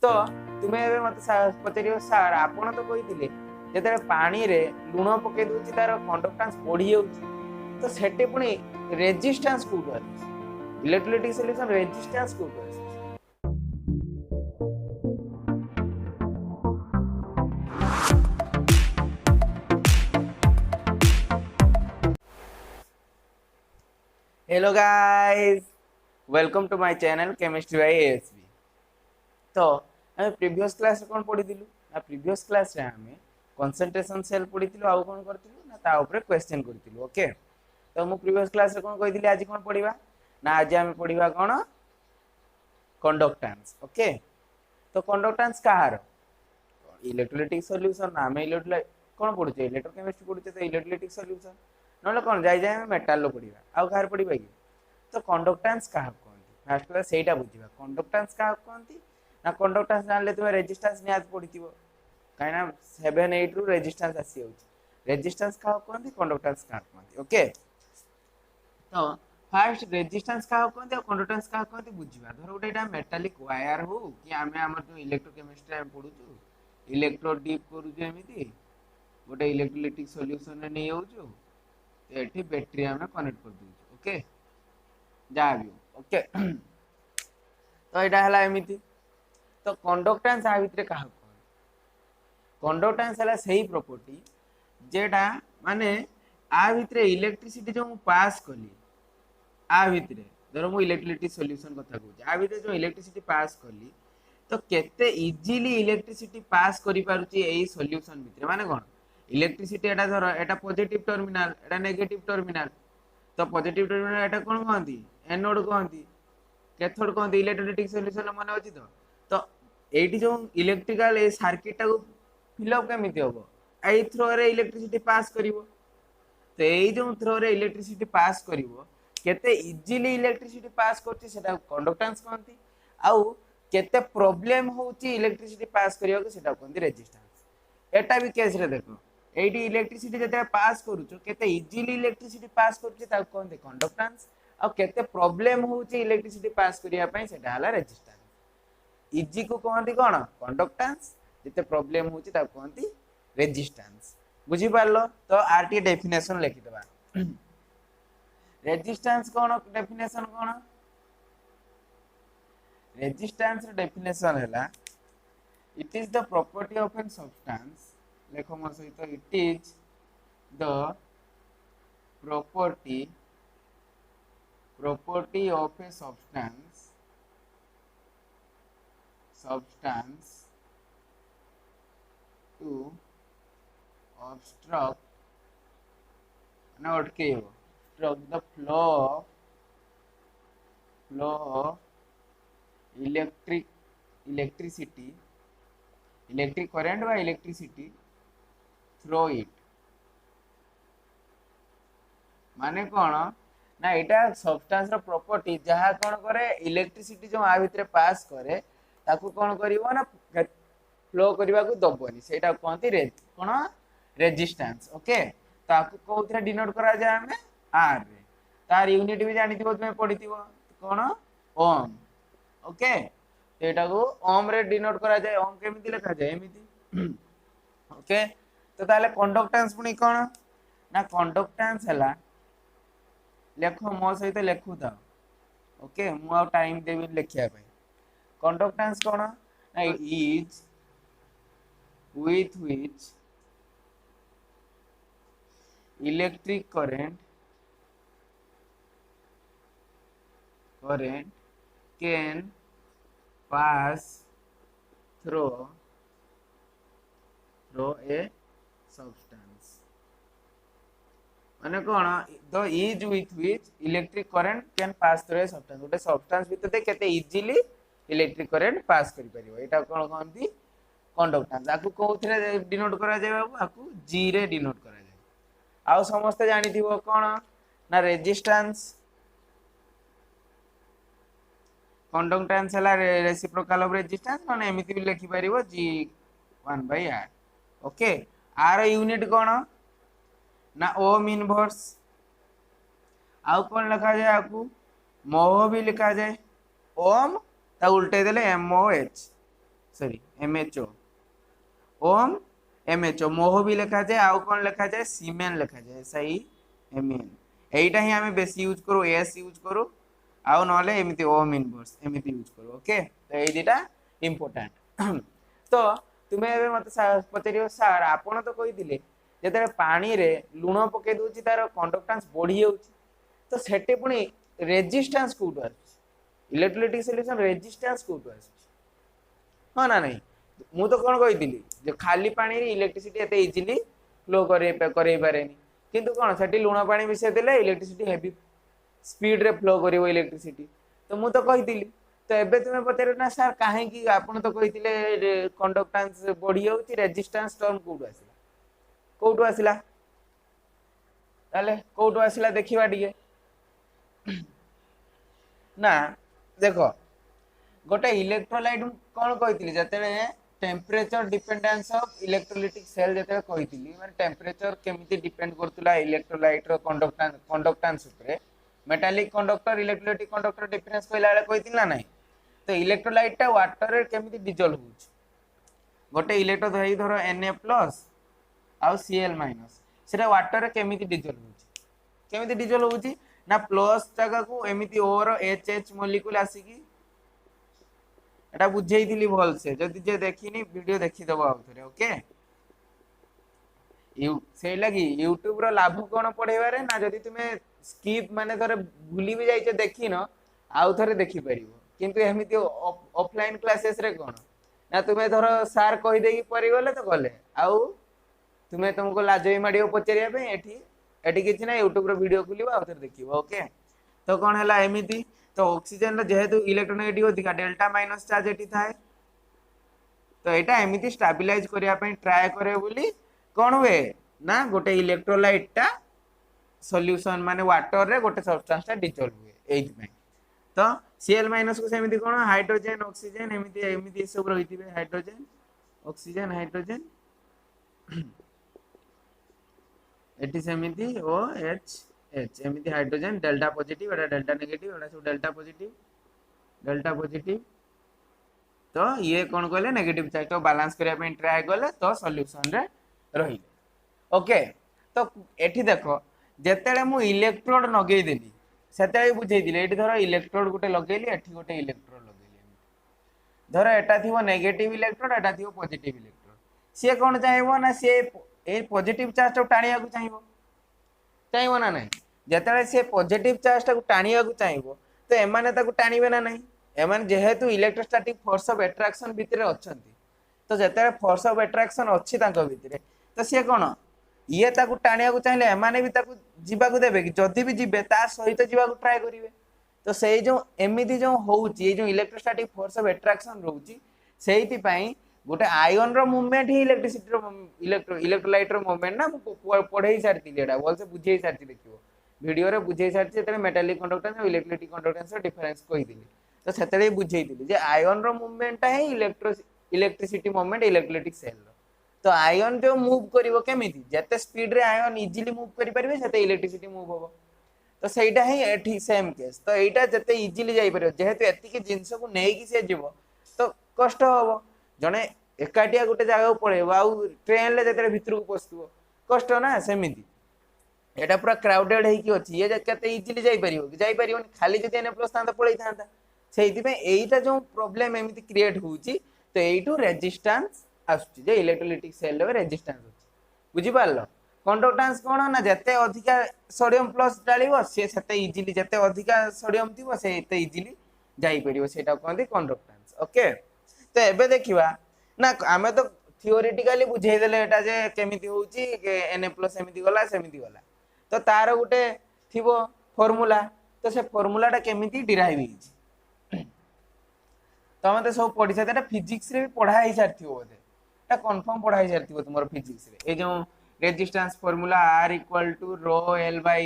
तो तुम्हें एबे मत पचार सार आपण तो कही जो पानी रे लुण पकई दूसरी तार कंडक्टांस बढ़ी जाऊँगी तो सेटे पुणी रेजिस्टेंस कौटू आस इलेक्ट्रोलाइटिक सॉल्यूशन रेजिस्टेंस कौटू आस hello guys welcome to my channel chemistry by ASB. तो हमें प्रीवियस क्लास कौन पढ़ी ना प्रीवियस क्लास रे हमें कंसंट्रेशन सेल पढ़ी आउ कौन करथिलु ना ता ऊपर क्वेश्चन करथिलु। ओके तो मु प्रीवियस क्लास रे कौन कहिदिली आज कौन पढ़ीबा ना आज हमें पढ़ीबा कौन कंडक्टेंस। ओके तो कंडक्टेंस कहार इलेक्ट्रोलाइटिक सॉल्यूशन ना हमें इलेक्ट्रोलाइट कौन पढ़ुचे इलेक्ट्रोकेमिस्ट्री पढ़ुचे तो इलेक्ट्रोलाइटिक सॉल्यूशन ना कौन जाई जाई मेटाल पढ़ीबा आउ कहार पढ़ीबा कि तो कंडक्टेंस कहा कहती फास्ट क्लास सेटा बुझीबा कंडक्टेंस कहा कहती ना कंडक्टेंस जानले तुम रेजिस्टेंस नियात पड़िथिबो काइना 7 8 रु रेजिस्टेंस आसी होउची रेजिस्टेंस कहा कहती कंडक्टेंस कहा कहती। ओके तो फास्ट रेजिस्टेंस कहा कहती और कंडक्टेंस कहा कहती बुझीबा धर गोटे एटा मेटालिक वायर हो कि आमे हमर जो इलेक्ट्रोकेमिस्ट्री हम पढुछु इलेक्ट्रोड डीप करूछु एमिति गोटे इलेक्ट्रोलाइटिक सॉल्यूशन ने नै होउछु तो एठी बैटरी हमें कनेक्ट कर दूछु। ओके जा भी ओके तो यहाँ है एमती तो कंडक्टेंस आ भितर क्या कंडक्टेंस है सही प्रॉपर्टी जेटा माने आ भितर इलेक्ट्रिसिटी जो पास कली आ भितर धर मु इलेक्ट्रोलाइटिक सॉल्यूशन कथा कहूँ आ भितर जो इलेक्ट्रिसिटी पास कली तो केते इजीली इलेक्ट्रिसिटी पास करि पारुची एई सॉल्यूशन भितर माने कोन इलेक्ट्रिसिटी एटा धर एटा पॉजिटिव टर्मिनल एटा नेगेटिव टर्मिनल तो पॉजिटिव टर्मिनल एटा कोन कहंती एनोड कहंती कैथोड कहंती इलेक्ट्रोलाइटिक सॉल्यूशन मन अछि तो एठी जो इलेक्ट्रिकल ए सर्किट को फिल अप केमिति होबो एई थ्रो रे इलेक्ट्रिसिटी पास करिवो तो एई जो थ्रो रे इलेक्ट्रिसिटी पास करिवो केते इजीली इलेक्ट्रिसिटी पास करछि सेटा कंडक्टेंस कहंती आउ केते प्रॉब्लम होउछि इलेक्ट्रिसिटी पास करियो के सेटा कहंती रेजिस्टेंस। एटा भी केस रे देखो एठी इलेक्ट्रिसिटी जते पास करूछो केते इजीली इलेक्ट्रिसिटी पास करछि ता कहंती कंडक्टेंस आ केते प्रॉब्लम होउछि इलेक्ट्रिसिटी पास करिया पई सेटा हला रेजिस्टेंस। इजी को कहंती कोन कंडक्टेंस जते प्रॉब्लम होउछि ता कहंती रेजिस्टेंस। बुझी पारलो तो आरटी डेफिनेशन लिखि देबा रेजिस्टेंस कोन डेफिनेशन कोन रेजिस्टेंस डेफिनेशन हैला it is the property of an substance लेखो मो सहित it is the property of a substance to obstruct the flow of electric current by electricity through it माने कौन ना यहाँ सब्सटेंस प्रॉपर्टी जहाँ कौन करे इलेक्ट्रिसिटी जो आ भितर पास करे ताकू कौन करिवो ना फ्लो करबा को दबोनी सेटा कहंती कौन रेजिस्टेंस। ओके ताकू कोथरे डिनोट करा जाय हमें आर रे तार यूनिट भी जानिथिबो तुमे पढिथिबो कौन ओम। ओके तो एटा को ओम रे डिनोट करा जाय ओम केमिति लिखा जाय एमिति। ओके तो ताले कंडक्टेंस पुनी कौन ना कंडक्टेंस हला लेखो मो सहित लेखु था। ओके मु आ टाइम देबी लिखिया पे कंडक्टेंस कोन ना is with which electric current can pass through a substance माने कोन the ease with which electric current can pass through a substance गोटे सब्सटेंस भितर केते इजीली इलेक्ट्रिक करंट पास करि परिबो एटा कोन कहंती कंडक्टेंस आकु कोथरे डिनोट करा जाय बाबू आकु जी रे डिनोट करा जाय आउ समस्त जानिथिबो कोन ना रेजिस्टेंस कंडक्टेंस हला रेसिप्रोकल ऑफ रेजिस्टेंस माने एमिति भी लिखि परिबो G1/R। ओके आर यूनिट कोन ना ओम इनवर्स आउ कौन लिखा जाए आपको मोह भी लिखा जाए ओम ता उल्टे देले MOH सॉरी MHO ओम MHO मोह भी लिखा जाए आउ कौन लिखा जाए सीमेन लिखा जाए SIMEN एटा ही आमे बेसी यूज करू S यूज करू आउ नले एमिति ओम इनवर्स एमिति यूज करू ओके तो ए दिटा इंपोर्टेंट तो तुमे एबे मते पचरियो सर आपण तो कहि दिले जेते पानी रे लूण पके दोची तार कंडक्टेंस बढ़ी जाउची तो सेटे पुनी रेजिस्टेंस कोट आछी इलेक्ट्रोलाइटिक सॉल्यूशन रेजिस्टेंस कोट आछी हां ना नहीं मु तो कोन कहि दिली जे खाली पानी रे इलेक्ट्रिसिटी एते इजीली फ्लो करे पारेनी किंतु कोन सेटी लूण पानी मिसे देले इलेक्ट्रिसिटी हेवी स्पीड रे फ्लो करिवो इलेक्ट्रिसिटी तो मु तो कहि दिली तो एबे तुमे पचारे ना सर काहे कि आपण तो कहितिले कंडक्टेंस बढ़ी जाउची रेजिस्टेंस टर्म कोटु आसिला ताले कोटु आसिला देखिबा दिए ना देखो गोटे इलेक्ट्रोलाइट कोन कहितिली जते temperature dependence of electrolytic cell जते कहितिली माने टेम्परेचर केमिति डिपेंड करतुला इलेक्ट्रोलाइट रो कंडक्टेंस ऊपर metallic conductor electrolytic conductor difference कहला बेले कहितिल ना नहीं तो इलेक्ट्रोलाइट टा वाटर रे केमिति डिजोल्व होउछ गोटे इलेक्ट्रो धई धरो Na+ आउ Cl- सेटा वाटर रे केमिति डिजोल्व होउछ केमिति डिजोल्व होउछ ना प्लस जगह को एमिति ओ रो HH मॉलिक्यूल आसीकी एटा बुझेइथिली भल से जदि जे देखिनी वीडियो देखि दबो आउथरे ओके से लगी यूट्यूब रो लाभ कोन पढेबारे ना जदि तुमे स्किप माने थरे भूली भी जाइछे देखिनो आउ थरे देखि परिबो किंतु एमिति ऑफलाइन क्लासेस रे कोन ना तुमे धरो सार कहि देकी परि गले तो गले आउ तुमे तुमको लाजई माडियो पचरिया पे एठी किछि ना यूट्यूब रो वीडियो खुलिबो आउ थरे देखिबो ओके तो कोन हला एमिति तो ऑक्सीजन रो जेहेतु इलेक्ट्रोनेगेटिव अधिका डेल्टा माइनस चार्ज एठी थाए तो एटा एमिति स्टेबलाइज करिया पे ट्राई करे बोली कोन हुए ना गोटे इलेक्ट्रोलाइट टा सॉल्यूशन माने वाटर रे गोटे सब्सटेंस टा डिसॉल्व हुए एइथ में तो Cl- को सेमिति कोन हाइड्रोजन ऑक्सीजन एमिति सब रहितिबे हाइड्रोजन ऑक्सीजन हाइड्रोजन एटी सेमिति OH एमिति हाइड्रोजन डेल्टा पॉजिटिव एटा डेल्टा नेगेटिव एटा सब डेल्टा पॉजिटिव तो ये कौन कहले नेगेटिव चार्ज तो बैलेंस करिया पे ट्राई गले तो सॉल्यूशन रे रही ओके तो एठी देखो जेतेले मु इलेक्ट्रोड नगेई देली सेतेले बुझेई दिले एठी धरो इलेक्ट्रोड गुटे लगेली एठी गुटे इलेक्ट्रोड लगेली धरो एटा थिवो नेगेटिव इलेक्ट्रोड एटा थिवो पॉजिटिव इलेक्ट्रोड से कोन चाहेबो ना से ए पॉजिटिव चार्ज तो टाणिया को चाहिबो ना नहीं जेतेले से पॉजिटिव चार्ज ता को टाणिया को चाहिबो तो एमाने ताको टाणीबे ना नहीं एमान जेहेतु इलेक्ट्रोस्टैटिक फोर्स ऑफ अट्रैक्शन भितरे अछंती तो जेतेले फोर्स ऑफ अट्रैक्शन अछि ताको भितरे तो से कोन ये ताको टाणिया को चाहिले एमाने भी ताको जीवा को देबे कि जदी भी जीबे ता सहित जीवा को ट्राई करिवे तो सेई जो एमिति जो होउची ये जो इलेक्ट्रोस्टैटिक फोर्स ऑफ अट्रैक्शन रहउची सेहिति पई गोटे आयन रो मूवमेंट ही इलेक्ट्रिसिटी रो इलेक्ट्रोलाइट रो मूवमेंट ना पढेई सारती एटा बोल से बुझेई सारती देखियो वीडियो रे बुझेई सारती तेरे मेटालिक कंडक्टेंस और इलेक्ट्रोलाइटिक कंडक्टेंस रो डिफरेंस कहि दिली तो सेतले बुझेई दिली जे आयन रो मूवमेंट है electricity movement electrolytic cell row तो आयन जो मूव करिवो केमिति जते स्पीड रे आयन इजीली मूव करि परिबे सेते इलेक्ट्रिसिटी मूव होबो तो सेटा ही एठी सेम केस तो एटा जते इजीली जाई परिबो जेहेतु एति के जिंस को नेई कि से जीवो तो कष्ट होबो जने एकाटिया गोटे जगह पळेबो आ ट्रेन ले जते भितर को पस्तुबो कष्ट ना सेमिति एटा पूरा क्राउडेड है कि अछि ये केते इजीली जाई परिबो खाली जदि एने प्लस थांता पळेई थांता सेहिति पे एइटा जो प्रॉब्लम एमिति क्रिएट होउची तो एइटू रेजिस्टेंस आसुची जे इलेक्ट्रोलाइटिक सेल रे रेजिस्टेंस होची बुझी पारलो कंडक्टेंस कोन ना जते अधिका सोडियम प्लस डालिबो से सेते इजीली जते अधिका सोडियम थिबो से एते इजीली जाई परिबो सेटा कहंदी कंडक्टेंस ओके तो एबे देखिबा ना आमे तो थियोरेटिकली बुझेई देले एटा जे केमिति होउची के Na+ एमिति गला तो तार गुटे थिबो फार्मूला तो से फार्मूला टा केमिति डिराइव हिची तमे तो सब पढि साथे फिजिक्स रे भी पढाई सारथिबो बोले एटा कंफर्म पढाई सारथिबो तुमरो फिजिक्स रे ए जो रेजिस्टेंस फार्मूला R = ρ/L/A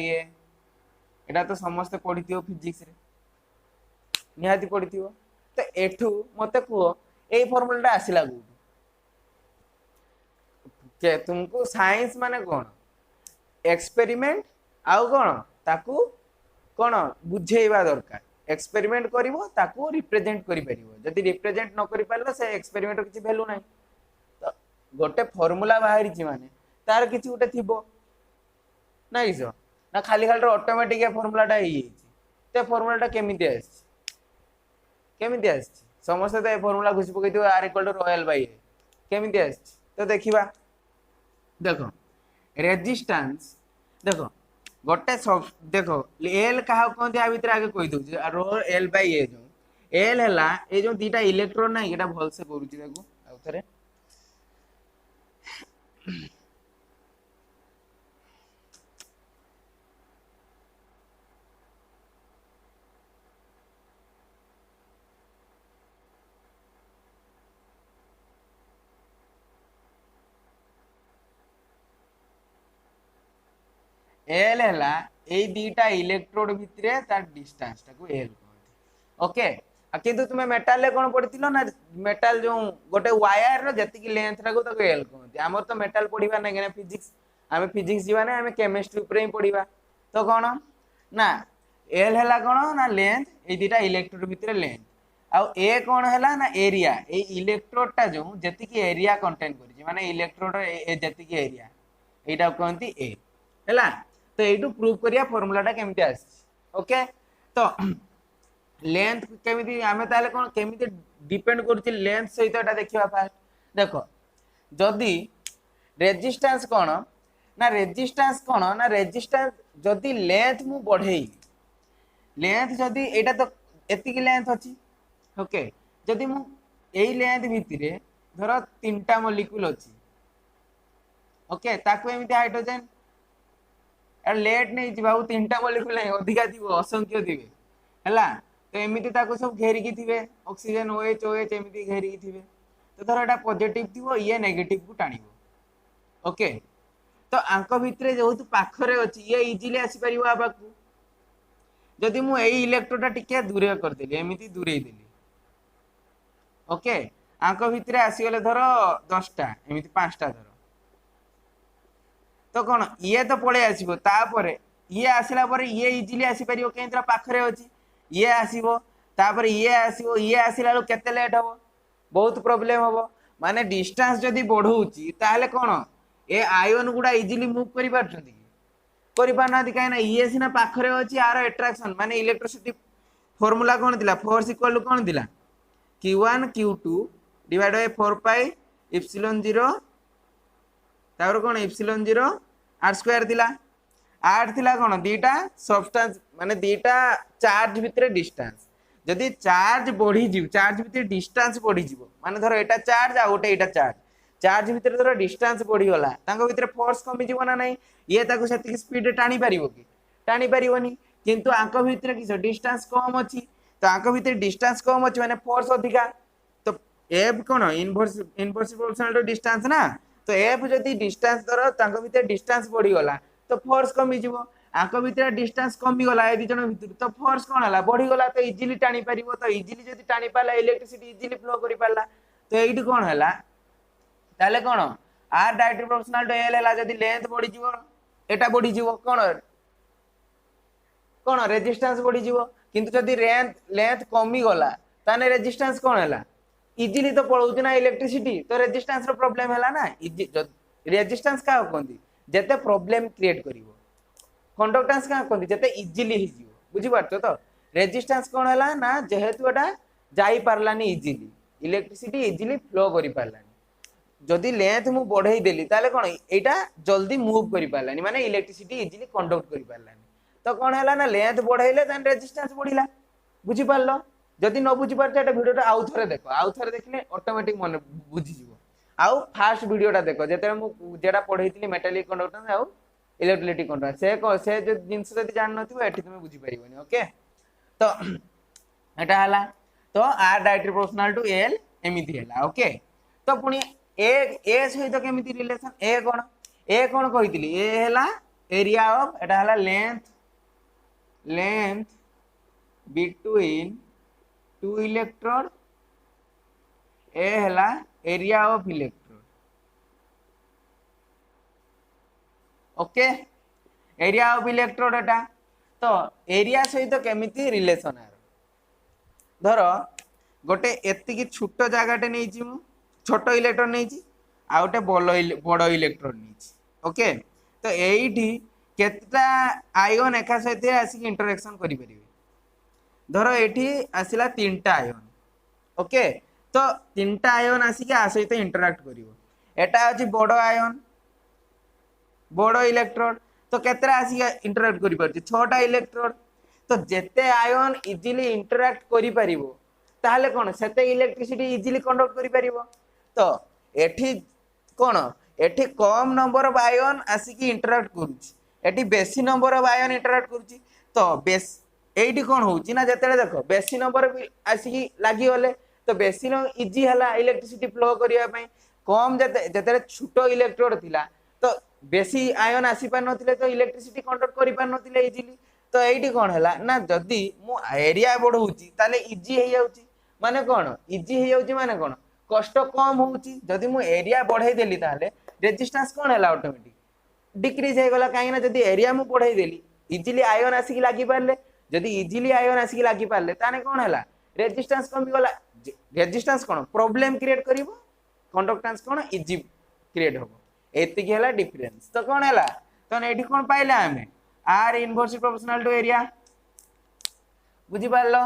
एटा तो समस्त पढिथियो फिजिक्स रे निहाती पढिथियो तो एठू मते को ए फार्मूला आसिला गु के तुमको साइंस माने कोन एक्सपेरिमेंट आउ कोन ताकू कोन बुझेइबा दरकार एक्सपेरिमेंट करिवो ताको रिप्रेजेंट करि परिवो जदि रिप्रेजेंट न करि पारलो से एक्सपेरिमेंट किछि वैल्यू नाही तो गोटे फार्मूला बाहरी छि माने तार किछि गोटे थिबो नाही सो ना खाली खाली ऑटोमेटिक फार्मूलाटा ही ते फार्मूलाटा केमिति आछि समस्त तो फार्मूला घुसी पकई R equal to rho l by A केमिति आछि तो देखिबा देखो रेजिस्टेंस देखो गोटे सब देखो एल कहा कहते आ भीतर आगे कहि दउ रो एल बाय ए जो एल हला ए जो दीटा इलेक्ट्रॉन ना एटा भल से करूची देखो आ थरे एल है ए दीटा इलेक्ट्रोड भितर तार डिस्टेंस टाको एल कहते ओके किंतु तुम मेटाल रे कोन पढिथिलो ना मेटाल जो गोटे वायर रो जति की लेंथ टाको ताको एल कहते हमर तो मेटाल पढिबा नै गने फिजिक्स आमे फिजिक्स जीवा नै आमे केमिस्ट्री ऊपर ही पढिबा तो कोन ना एल हैला कोन ना लेंथ ए दीटा इलेक्ट्रोड भितर लेंथ आ ए कोन हैला ना एरिया ए इलेक्ट्रोड टा जो जति की एरिया कंटेन करि माने इलेक्ट्रोड ए जति की एरिया एटा कहंती ए हैला तो यू प्रूव करिया फार्मूलाटा केमिति आसी ओके तो लेंथ केमिति आमे ताले कोन केमिति डिपेंड करछि लेंथ सहित एटा देखिबा फास्ट देखो जदी रेजिस्टेंस कोन ना रेजिस्टेंस जदी लेंथ मु बढ़ेई लेंथ जदी एटा तो एति की लेंथ अछि ओके जदी मु एई लेंथ भितिरे धरो तीनटा मॉलिक्यूल अछि ओके ताको एमिति हाइड्रोजन लेट नहीं जी बाबू तीनटा मॉलिक्यूल नहीं अधिका थी असंख्य थिबे हैला तो एमिति ताको सब घेरी की थिबे ऑक्सीजन OH OH एमिति घेरी की थिबे तो धर एटा पॉजिटिव थिबो ये नेगेटिव को टाणीबो ओके तो आंक भितरे जेहतु पाखरे अछि ये इजीली आसी परिबो आबाकू जदि मु एई इलेक्ट्रोडा टिके दूरे कर देली एमिति दूरे देली ओके आंक भितरे आसी गेले धर 10टा एमिति 5टा धर तो कौन ये तो पड़े आसो तापर ये आसला पर ये इजिली आसी परियो केंद्र पाखरे अछि ये आसीबो तापर ये आसीबो ये आसिला लो केते लेट हो बहुत प्रॉब्लम हो माने डिस्टेंस जदी बढ़ौची ताले कोन ए आयन गुडा इजिली मूव करि पारछंती करि पाना काई ना ये सिना पाखरे अछि आरो अट्रैक्शन माने इलेक्ट्रिसिटी फार्मूला कोन दिला फोर्स इक्वल टू कोन दिला q1 q2 divide by 4 pi epsilon 0 तापर कोन एप्सिलॉन 0 r स्क्वायर दिला r थिला कोन दीटा सब्सटेंस माने दीटा चार्ज भितरे डिस्टेंस जदी चार्ज बढ़ी जीव चार्ज भितरे डिस्टेंस बढ़ी जीव माने धरो एटा चार्ज आ ओटे एटा चार्ज भितरे धरो डिस्टेंस बढ़ी गला तांको भितरे फोर्स कमी जीव ना नहीं ये ताको सेति स्पीड टाणी परिबो कि टाणी परिबोनी किंतु आंको भितरे किछ डिस्टेंस कम अछि तो आंको भितरे डिस्टेंस कम अछि माने फोर्स अधिका तो f कोन इनवर्स प्रोपोर्शनल टू डिस्टेंस ना तो एफ जदि डिस्टेंस धर तांको भितर डिस्टेंस बढ़ी गला तो फोर्स कमी जीवो आंको भितर डिस्टेंस कमी गला ए दिजन भितर तो फोर्स कोन हला बढ़ी गला तो इजीली टाणी परिबो तो इजीली जदि टाणी पाला इलेक्ट्रिसिटी इजीली फ्लो करि पाला तो एइट कोन हला ताले कोन R directly proportional to L हला जदि लेंथ बढ़ी जीवो एटा बढ़ी जीवो कोन रेजिस्टेंस बढ़ी जीवो किंतु जदि लेंथ कमी गला ताने रेजिस्टेंस कोन हला इजीली तो पळौती ना इलेक्ट्रिसिटी तो रेजिस्टेंस रो प्रॉब्लम हैला ना रेजिस्टेंस का कोंदी जते प्रॉब्लम क्रिएट करिवो कंडक्टेंस का कोंदी जते इजीली हि जीवो बुझी पारछो तो रेजिस्टेंस कोन हैला ना जेहेतु एटा जाई पारलानी इजीली इलेक्ट्रिसिटी इजीली फ्लो करि पारलानी जदी लेंथ मु बढ़ाई देली ताले कोन एटा जल्दी मूव करि पारलानी माने इलेक्ट्रिसिटी इजीली कंडक्ट करि पारलानी तो कोन हैला ना लेंथ बढ़ाइले देन रेजिस्टेंस बढ़िला बुझी पारलो जदि न बुझी पारछ एटा वीडियोटा आउ थरे देखो आउ थरे देखले ऑटोमेटिक मन बुझी जीवो आउ फास्ट वीडियोटा देखो जेते मु जेडा पढैतिली मेटालिक कंडक्टेंस आउ इलेक्ट्रिसिटी कंडक्टेंस से जो जिंस जदि जान नथिबो एठी तुमे बुझी परिबोनी ओके तो एटा हला तो r directly proportional to l एमिति हला ओके तो पुनी ए सहित केमिति रिलेशन ए कोन कहितली ए हला एरिया ऑफ एटा हला लेंथ बिटवीन टू इलेक्ट्रोड ए हला area of electrode okay area of electrode एटा तो एरिया सहित केमिति रिलेशन आर धर गोटे एतिकी छोट जगहटे नहीं मु छोट इलेक्ट्रॉन नहीं आ गोटे बड़ इलेक्ट्रॉन नहीं ओके तो यही केतटा आयन एका सहित आसिक इंटरेक्शन करि परिबे धर एठी आसिला 3टा आयन ओके तो 3टा आयन आसिक आ सहित इंटरैक्ट करिवो एटा अछि बड़ आयन बड़ इलेक्ट्रोड तो केतरा आसिक इंटरैक्ट करि परछि 6टा इलेक्ट्रोड तो जेते आयन इजीली इंटरैक्ट करि परिबो ताहले कोन सेते इलेक्ट्रिसिटी इजीली कंडक्ट करि परिबो तो एठी कोन एठी कम number of ion Ashik interact करूछि एठी बेसी नंबर ऑफ आयन इंटरैक्ट करूछि तो बेस एठी कोन होउछि ना जेते देखो बेसी नंबर आसिक लागि होले तो बेसी न इजी हला इलेक्ट्रिसिटी फ्लो करिया पई कम जेते जेते छोटो इलेक्ट्रोड थिला तो बेसी आयन आसी पार नथिले तो इलेक्ट्रिसिटी कंडक्ट करि पार नथिले इजीली तो एठी कोन हला ना जदी मु एरिया बढ़ौछि ताले इजी हे जाउछि माने कोन इजी हे जाउछि माने कोन कष्ट कम होउछि जदी मु एरिया बढ़ाई देली ताले रेजिस्टेंस कोन हला ऑटोमेटिक डिक्रीज हे गला काहे ना जदी एरिया मु बढ़ाई देली इजीली आयन आसी लागि पारले जदी इजीली आयन आसी लागि पारले ताने कोन हला रेजिस्टेंस कम गला रेजिस्टेंस कोन प्रॉब्लम क्रिएट करिवो कंडक्टेंस कोन इजी क्रिएट होबो एतिकी हला डिफरेंस तो कोन हला तो एठी कोन पाइला हमें R inversely proportional to area बुझी पारलो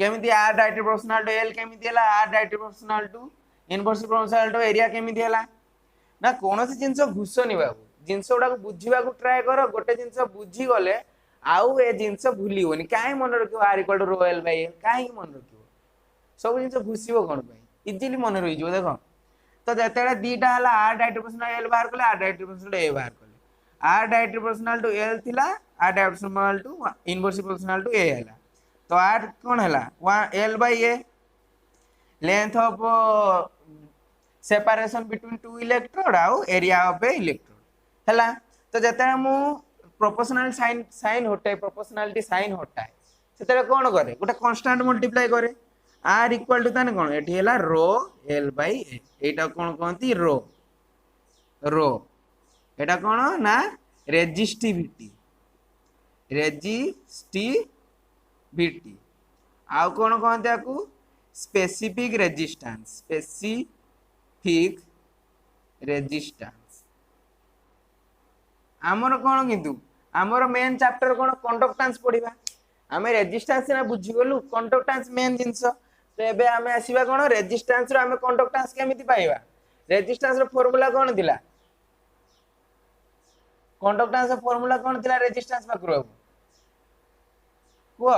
केमिति R directly proportional to L केमिति हला R directly proportional to inversely proportional to area केमिति हला ना कोनोसी जिंस घुसनी बाबू जिंस गुडा को बुझीबा को ट्राई करो गोटे जिंस बुझी गले आउ ए जिंस भूलिबोनी काहे मन रखियो R equal to rho L by L काहे मन रखियो सब जिंस घुसिबो कोन बाय इजीली मन रहि जो देखो तो जतेला दीटा हला आर डायरेक्टली प्रोपोर्शनल एल बाहर कले आर डायरेक्टली प्रोपोर्शनल ए बाहर कले R directly proportional to L थिला R directly proportional to inversely proportional to A हला तो आर कोन हला 1 L by A length of separation between two electrode आउ एरिया ऑफ ए इलेक्ट्रोड हला तो जते मु प्रोपोर्शनल साइन होटे प्रोपोर्शनलिटी साइन होटा सेते कोन करे गोटे कांस्टेंट मल्टीप्लाई करे आर इक्वल टू ताने कोन एठी हला रो एल बाय ए एटा कोन कहंती रो रो एटा कोन ना रेजिस्टिविटी आउ कोन कहंती आकू स्पेसिफिक रेजिस्टेंस आमर कोन किंतु आमर मेन चैप्टर कोन कंडक्टेंस पढिबा आमे रेजिस्टेंस ना बुझी गलु कंडक्टेंस मेन जिंस तो एबे आमे आसीबा कोन रेजिस्टेंस रो आमे कंडक्टेंस केमिति पाइबा रेजिस्टेंस रो फार्मूला कोन दिला कंडक्टेंस रो फार्मूला कोन दिला रेजिस्टेंस पाकरो को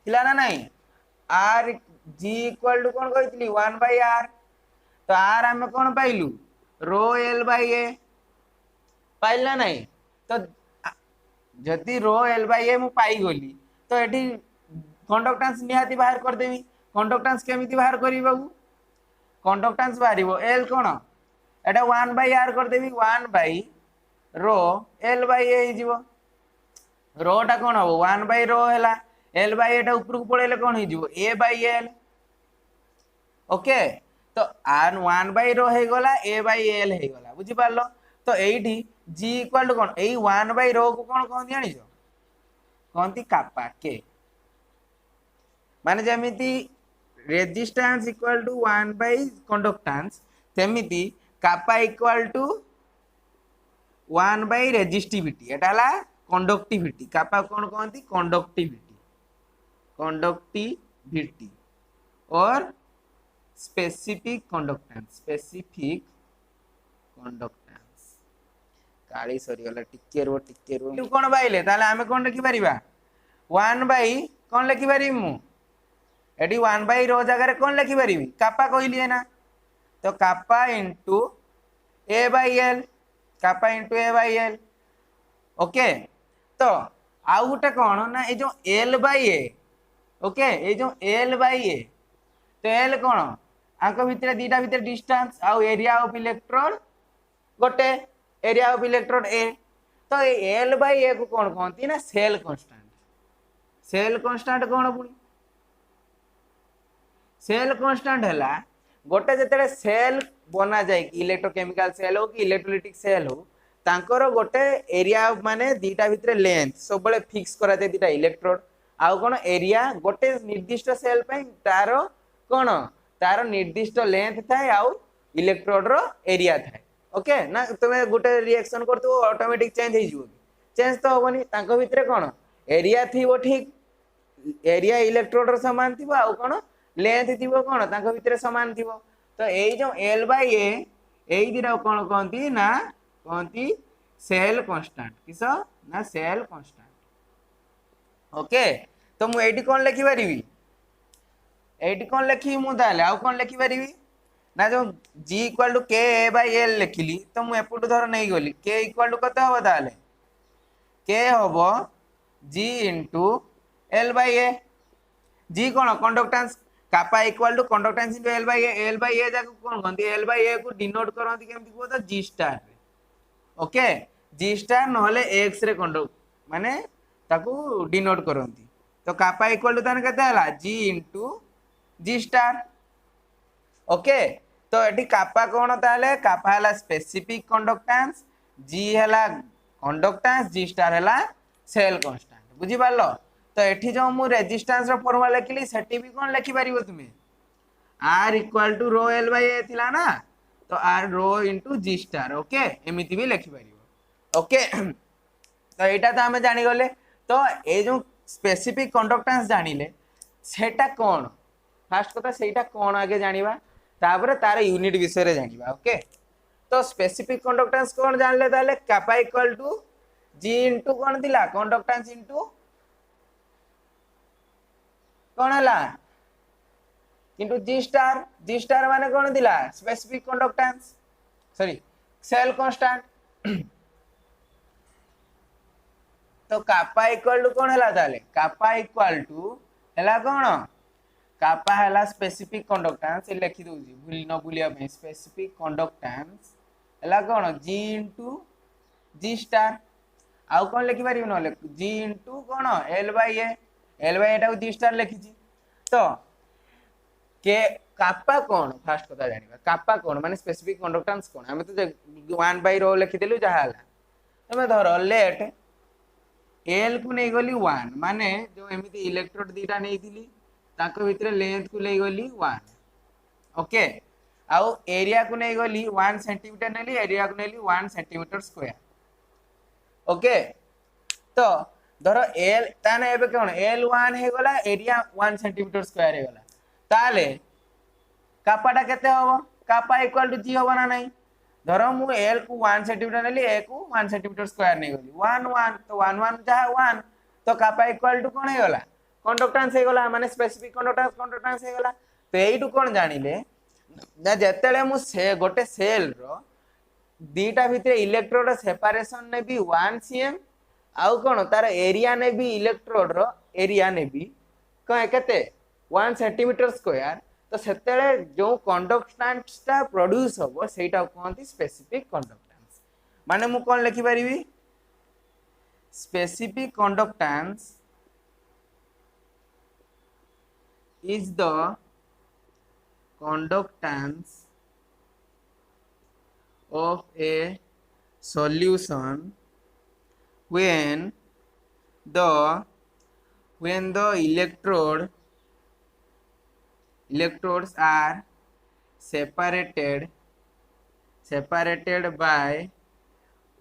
थिला ना नहीं आर जी इक्वल टू कोन कहितली 1 बाय आर तो आर आमे कोन पाइलु रो एल बाय ए पाइला नहीं तो जदि रो एल बाय ए मु पाई गली तो एठी कंडक्टेंस निहाती बाहर कर देबी कंडक्टेंस केमिति बाहर करी बाबू conductance बाहरिबो L cone Etah 1 by are कर देबी 1 बाय रो एल बाय ए हिजिबो रो टा कोन हो 1 बाय रो हैला एल बाय एटा ऊपर को पळेले कोन हिजिबो ए बाय एल ओके तो आर 1 बाय रो हे गला ए बाय एल हे गला बुझी पारलो तो एठी g इक्वल टू कोन एई 1 बाय रो को कोन कहंती जानिछो कहंती कापा के माने जेमिति resistance equal to 1 by conductance सेमिति kappa equal to 1 by resistivity एटा हला कंडक्टिविटी कापा कोन कहंती कंडक्टिविटी और स्पेसिफिक कंडक्टेंस काली सरी गला टिके रो तू कोन बाइले ताले हमें कोन लिखि परिबा 1 बाय कोन लिखि पारि मु एडी 1 बाय रो जगह रे कोन लिखि परिबी कापा कहली है ना तो kappa into A by L kappa into A by L okay तो आउ गुटे कोन ना ए जो L by A okay A जो एल बाय ए तो एल कोन आको भितरे दीटा भितरे डिस्टेंस आउ एरिया ऑफ इलेक्ट्रोड गोटे एरिया ऑफ इलेक्ट्रोड ए तो एल बाय ए को कोन कहंती ना सेल कांस्टेंट कोन पुनी सेल कांस्टेंट हला गोटे जते सेल बना जाय इलेक्ट्रोकेमिकल सेल हो कि इलेक्ट्रोलाइटिक सेल हो तांकर गोटे एरिया माने दीटा भितरे लेंथ सब बळे फिक्स करा जाय दीटा इलेक्ट्रोड आउ कौन एरिया गोटे निर्दिष्ट सेल तार कौन तार निर्दिष्ट लेंथ थाए आउ इलेक्ट्रोड रो एरिया थाए ओके ना तुम्हें गोटे रिएक्शन कर ऑटोमेटिक चेंज हो चेंज तो हेनी तांको भितर कौन एरिया थी ठीक एरिया इलेक्ट्रोड रो समान थी आउ कौन लेंथ थी कौन तांको भितर समान थी तो यही जो एल बाय ए यही दिरा कौन कहती ना कहती सेल कांस्टेंट किस ना सेल कांस्टेंट ओके तो मु एटी कौन लिखि पारि एटी कौन लिखी मुझे आउ कौन लिखि पारि ना जो G इक्वल टू के ए बाय एल लिखिली तो मु एपटू धर नहीं गली के इक्वल टू कते हम ताले के हम G into L by A G कौन conductance kappa equal to conductance into L by A जाको कौन कहंती एल बाय ए को डिनोट करंती केमती को तो G star okay G star नहले x रे कंडक्ट माने ताको डिनोट करंती तो कापा इक्वल टू ताने केते हला G into G star okay तो एटी कापा कौन ताले कापा हला स्पेसिफिक कंडक्टेंस G हला कंडक्टेंस G स्टार हला सेल कांस्टेंट बुझी पारलो तो एठी जो मु रेजिस्टेंस रो फार्मूला लिखली सेठी भी कौन लिखि पारिबो तुमे R equal to rho L by A थिला ना तो R rho into G star okay एमिति भी लिखि पारिबो ओके तो एटा तो हमें जानि गले तो ए जो स्पेसिफिक कंडक्टेंस जानिले सेटा कौन फास्ट कथा सेटा कौन आगे जानिबा तापर तार यूनिट विषय रे जानिबा ओके तो स्पेसिफिक कंडक्टेंस कौन जानले ताले कापा इक्वल टू G इनटू कौन दिला कंडक्टेंस इनटू कौन हला इनटू G स्टार माने कौन दिला specific conductance sorry cell constant तो कापा इक्वल टू कौन हला ताले कापा इक्वल टू हला कौन कापा हला स्पेसिफिक कंडक्टेंस ए लिखि दोजी भूल न भूलिया में स्पेसिफिक कंडक्टेंस हला कौन G इनटू G स्टार आउ कौन लिखि पारिबो न G इनटू कौन L बाय ए टा G स्टार लिखि तो के कापा कौन फास्ट कथा जानिबा कापा कौन माने स्पेसिफिक कंडक्टेंस कौन हमें तो 1 बाय रो लिखि देलु जहा हला तमे धरो लेट L को नहीं गली 1 माने जो एमिति इलेक्ट्रोड दीटा नहीं दिली ताको भितर लेंथ को ले गली 1 ओके आउ एरिया को नहीं गली 1 सेंटीमीटर नेली एरिया को नेली 1 सेंटीमीटर स्क्वायर ओके तो धरो L ताने एबे कोन L1 हे गला एरिया 1 सेंटीमीटर स्क्वायर हे गला ताले कापाटा केते होबो कापा इक्वल टू G होबो ना नहीं धरो मु L को 1 सेंटीमीटर नेली A को 1 सेंटीमीटर स्क्वायर नहीं गली 1 1 तो 1 1 जहा 1 तो कापा इक्वल टू कोन हे गला कंडक्टेंस हे गला माने स्पेसिफिक कंडक्टेंस हे गला तो एइटू कोन जानिले ना जेतेले मु से गोटे सेल रो दीटा भितर इलेक्ट्रोड सेपरेशन ने भी 1 cm आउ कोन तार एरिया ने भी इलेक्ट्रोड रो एरिया ने भी कहे केते 1 सेंटीमीटर स्क्वायर तो सेतेले जो कंडक्टेंस ता प्रोड्यूस होबो सेटा कहंती स्पेसिफिक कंडक्टेंस माने मु कोन लिखि परिबी specific conductance is the conductance of a solution when the electrodes are separated by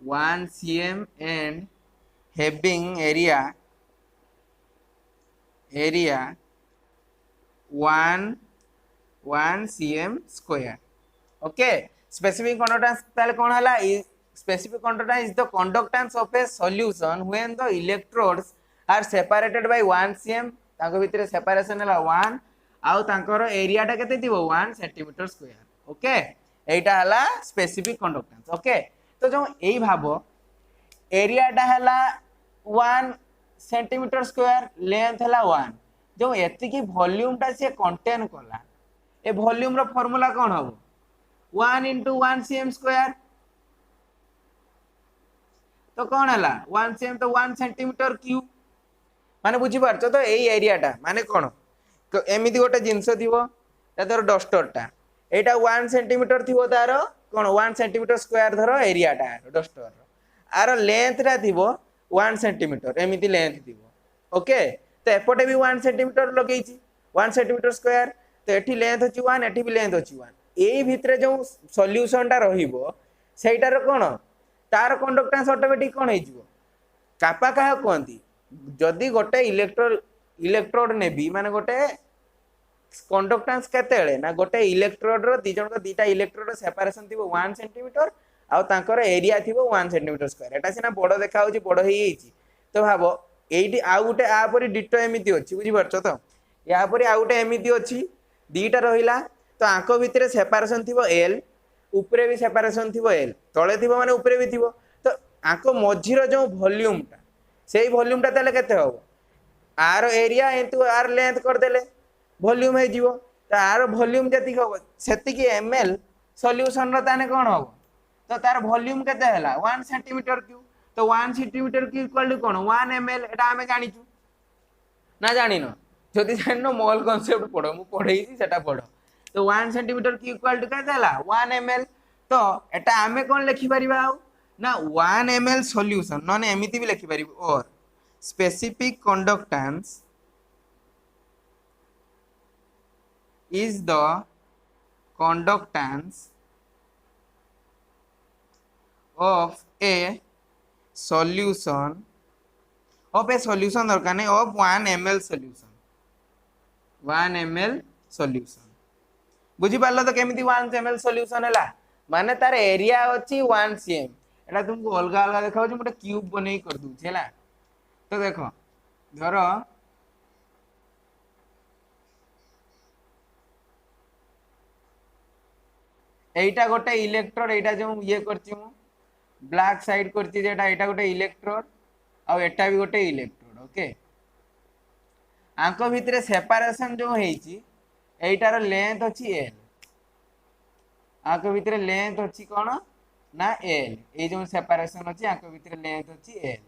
1 cm and having area 1 cm square okay specific conductance ताले कोन हला specific conductance is the conductance of a solution when the electrodes are separated by 1 cm ताको भितरे separation हला 1 आउ तांकर area टा केते दिबो 1 सेंटीमीटर स्क्वायर ओके एटा हला स्पेसिफिक कंडक्टेंस ओके तो जो एई भाबो एरिया टा हला 1 सेंटीमीटर स्क्वायर लेंथ हला 1 जो एति की वॉल्यूम टा से कंटेन कला ए वॉल्यूम रो फार्मूला कोन हबो 1 * 1 cm स्क्वायर तो कोन हला 1 cm तो 1 सेंटीमीटर क्यूब माने बुझी पारछो तो एई एरिया टा माने कोन एमिति गोटे जिंस थिबो तार डस्टर टा एटा 1 सेंटीमीटर थिबो तार कोन 1 सेंटीमीटर स्क्वायर धरो एरिया टा डस्टर आर लेंथ रा थिबो 1 सेंटीमीटर एमिति लेंथ थिबो ओके तो एपटे भी 1 सेंटीमीटर लगे 1 सेंटीमीटर स्क्वायर तो एठी लेंथ अछि 1 एठी भी लेंथ अछि 1 एई भितरे जो सॉल्यूशन टा रहिबो सेटार कोन तार कंडक्टेंस ऑटोमेटिक कोन हेजिवो कापा कहा कहती जदि गोटे इलेक्ट्रोड नेबी माने गोटे कंडक्टेंस केतेले ना गोटे इलेक्ट्रोड रो दी जन को दीटा इलेक्ट्रोड रो सेपरेशन थिबो 1 सेंटीमीटर आउ तांकर एरिया थिबो 1 सेंटीमीटर स्क्वायर एटा सिना बड़ देखा होची बड़ हेई हेची तो भाबो एइटी आउ गोटे आ परी डिटो एमिति अछि बुझि परछो तो या परी आउ गोटे एमिति अछि दीटा रहिला तो आंको भितरे सेपरेशन थिबो एल ऊपरे भी सेपरेशन थिबो एल तळे थिबो माने ऊपरे भी थिबो तो आंको मझिरो जो वॉल्यूम टा सेई वॉल्यूम टा तले केते होबो आर एरिया इनटू आर लेंथ कर देले वॉल्यूम हे जीवो तो आर वॉल्यूम जति होबो सेति की एमएल सॉल्यूशन रो ताने कोन होबो तो तार वॉल्यूम केते हला 1 सेंटीमीटर क्यूब तो 1 सेंटीमीटर क्यूब इक्वल टू कोन 1 ml एटा हमें जानिचु ना जानिनो जदि जानिनो मोल कांसेप्ट पढो मु पढेइছি सेटा पढो तो 1 सेंटीमीटर क्यूब इक्वल टू केते हला 1 ml तो एटा हमें कोन लिखि परिबा आउ ना 1 ml सॉल्यूशन नने एमिति भी लिखि परिबो और specific conductance is the conductance of a solution दरकार नहीं of 1 ml solution 1 ml solution बुझी पारलो तो केमिति 1 ml solution हैला माने तार एरिया अछि 1 cm एटा तुमको अलग अलग देखाउ जे मोटे क्यूब बनै कर दू छला तो देखो धर एटा गोटे इलेक्ट्रोड एटा जो ये करछि मु ब्लैक साइड करछि जेटा एटा गोटे इलेक्ट्रोड आ एटा भी गोटे इलेक्ट्रोड ओके आंको भितरे सेपरेशन जो हेछि एटार लेंथ अछि एल आंको भितरे लेंथ अछि कोन ना एल ए जो सेपरेशन अछि आंको भितरे लेंथ अछि एल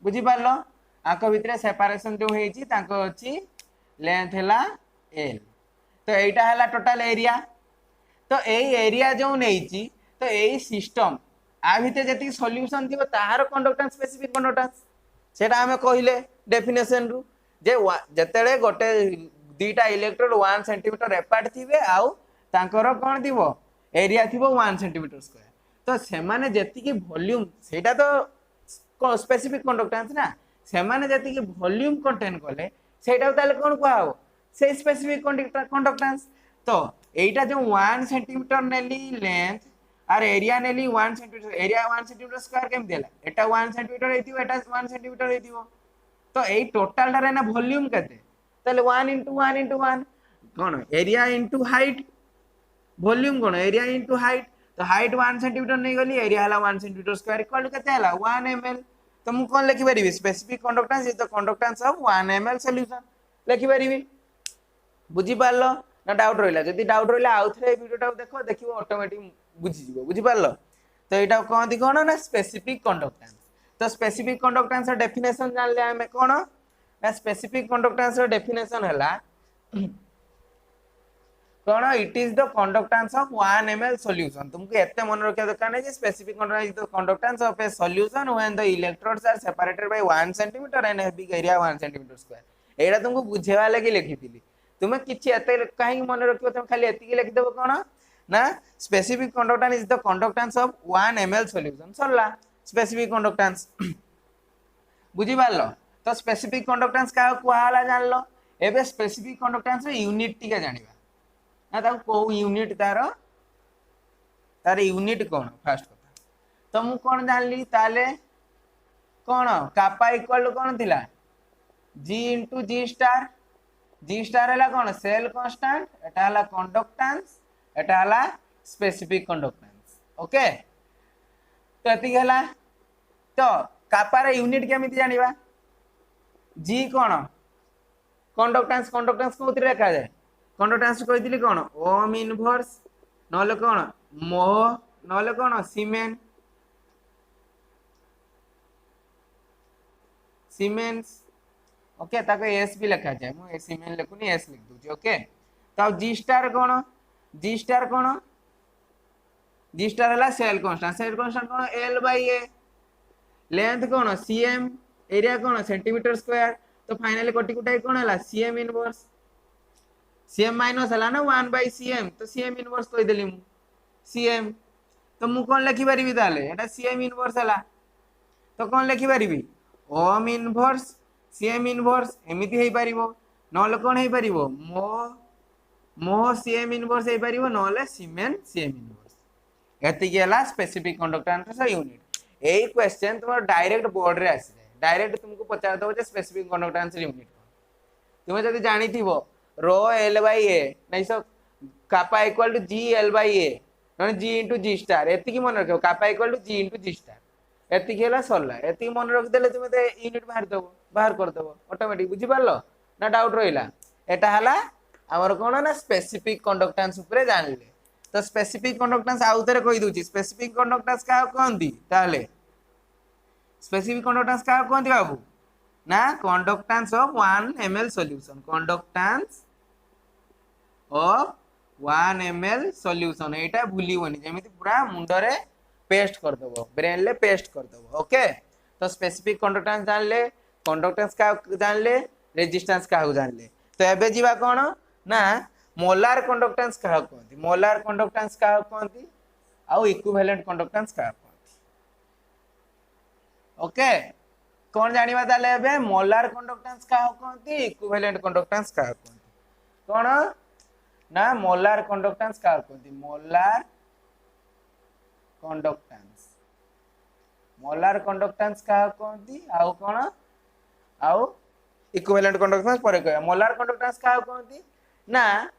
बुझी पारलो आंको भितरे सेपरेशन जो हेछि तांको अछि लेंथ हला एल तो एटा हला टोटल एरिया तो एई एरिया जो नेछि तो एई सिस्टम आ भितरे जति सॉल्यूशन थिबो ताहार कंडक्टेंस स्पेसिफिक कंडक्टेंस सेटा हमें कहिले डेफिनेशन रु जे जतेले गोटे दीटा इलेक्ट्रोड 1 सेंटीमीटर एपार्ट थिबे आउ तांकर कोन थिबो एरिया थिबो 1 सेंटीमीटर स्क्वायर तो से माने जति की वॉल्यूम सेटा तो स्पेसिफिक कंडक्टेंस ना से माने जति की वॉल्यूम कंटेन कले सेटा ताले कोन कहबो से स्पेसिफिक कंडक्टेंस तो एटा जो 1 सेंटीमीटर नेली लेंथ और एरिया नेली 1 सेंटीमीटर एरिया 1 सेंटीमीटर स्क्वायर केम देला एटा 1 सेंटीमीटर हेतिबो एटा 1 सेंटीमीटर हेतिबो तो एई टोटल रे ना वॉल्यूम केते ताले 1 * 1 कोन एरिया इनटू हाइट वॉल्यूम कोन एरिया इनटू हाइट तो हाइट 1 सेंटीमीटर नहीं गली एरिया हला 1 सेंटीमीटर स्क्वायर इक्वल टू केते हला 1 ml तो मु कोन लिखि परिबी specific conductance is the conductance of 1 ml solution लिखि परिबी बुझी पारलो ना डाउट रहिला जदी डाउट रहिला आउ थरे वीडियोटा देखो देखिबो ऑटोमेटिक बुझी जिवो बुझी पारलो तो एटा कहंती कोन ना स्पेसिफिक कंडक्टेंस तो स्पेसिफिक कंडक्टेंस र डेफिनेशन जान ले हमें कोन ना स्पेसिफिक कंडक्टेंस र डेफिनेशन हला कोन it is the conductance of 1 ml solution तुमको एते मन रखिया दरकार नै जे specific conductance is the conductance of a solution when the electrodes are separated by 1 centimetre and have big area 1 centimetre square एटा तुमको बुझेवा लागि लिखिथिली तुमे किछि एते काहे मन रखियो तुम खाली एति लिखि देबो कोन ना specific conductance is the conductance of 1 ml solution सरला स्पेसिफिक कंडक्टेंस बुझी पारलो तो स्पेसिफिक कंडक्टेंस का कुहाला जानलो एबे स्पेसिफिक कंडक्टेंस रे यूनिट टिका जानिबा ना ता को यूनिट तार यूनिट कोन फर्स्ट कथा तो मु कोन जानली ताले कोन कापा इक्वल टू कोन थिला g * g स्टार हला कोन सेल कांस्टेंट एटा हला कंडक्टेंस एटा हला स्पेसिफिक कंडक्टेंस ओके तो एति हला तो कापा रे यूनिट केमिति जानिबा g कोन कंडक्टेंस कोथि लिखा जाय कंडक्टेंस कहितली कोन ओम इनवर्स नले कोन मोह नले कोन सीमेंस ओके ताको एस भी लिखा जाय मु सीमेन लिखुनी एस लिख दूची ओके तो जी स्टार कोन जी स्टार हला सेल कांस्टेंट कोन l/a लेंथ कोन cm एरिया कौन सेंटीमीटर स्क्वायर तो फाइनली कटी कुटाई कौन है सीएम इनवर्स सीएम माइनस है ना 1/cm तो सीएम इनवर्स कह देली मु सीएम तो मु कौन लिखि पारिबी ताले एटा सीएम इनवर्स हला तो कौन लिखि पारिबी ओम इनवर्स सीएम इनवर्स एमिति हेई पारिबो नले कौन हेई पारिबो मो मो सीएम इनवर्स हेई पारिबो नले सीमेन सीएम इनवर्स एतिकी हला स्पेसिफिक कंडक्टेंस यूनिट एई क्वेश्चन तुम डायरेक्ट बोर्ड रे आसी डायरेक्ट तुमको पचार दबो जे स्पेसिफिक कंडक्टेंस यूनिट तुम जदि जानि थिबो रो एल बाय ए नहीं so kappa equal to G L by A नने जी इनटू जी स्टार एतिकी मन रखो kappa equal to G into G star एतिकी हला सरला एतिकी मन रख देले तुम ते यूनिट बाहर कर दबो ऑटोमेटिक बुझि पारलो ना डाउट रहिला एटा हला हमर कोन ना स्पेसिफिक कंडक्टेंस ऊपर जानले तो स्पेसिफिक कंडक्टेंस आउतरे कहि दूची स्पेसिफिक कंडक्टेंस का कोनदी ताले स्पेसिफिक कंडक्टेंस का कोनदी बाबू ना conductance of 1 ml solution conductance of 1 ml solution एटा भूलिबोनी जेमिति पूरा मुंडरे पेस्ट कर दबो ब्रेन ले पेस्ट कर दबो ओके तो स्पेसिफिक कंडक्टेंस जानले कंडक्टेंस का जानले रेजिस्टेंस का जानले तो एबे जीवा कोन ना मोलार कंडक्टेंस का कहती मोलार कंडक्टेंस का कहती आउ इक्विवेलेंट कंडक्टेंस का कहती ओके कौन जानिबा ताले एबे मोलार कंडक्टेंस का कहती इक्विवेलेंट कंडक्टेंस का कहती कौन ना मोलार कंडक्टेंस का कहती मोलार कंडक्टेंस का कहती आउ कौन आउ इक्विवेलेंट कंडक्टेंस पर कह मोलार कंडक्टेंस का कहती ना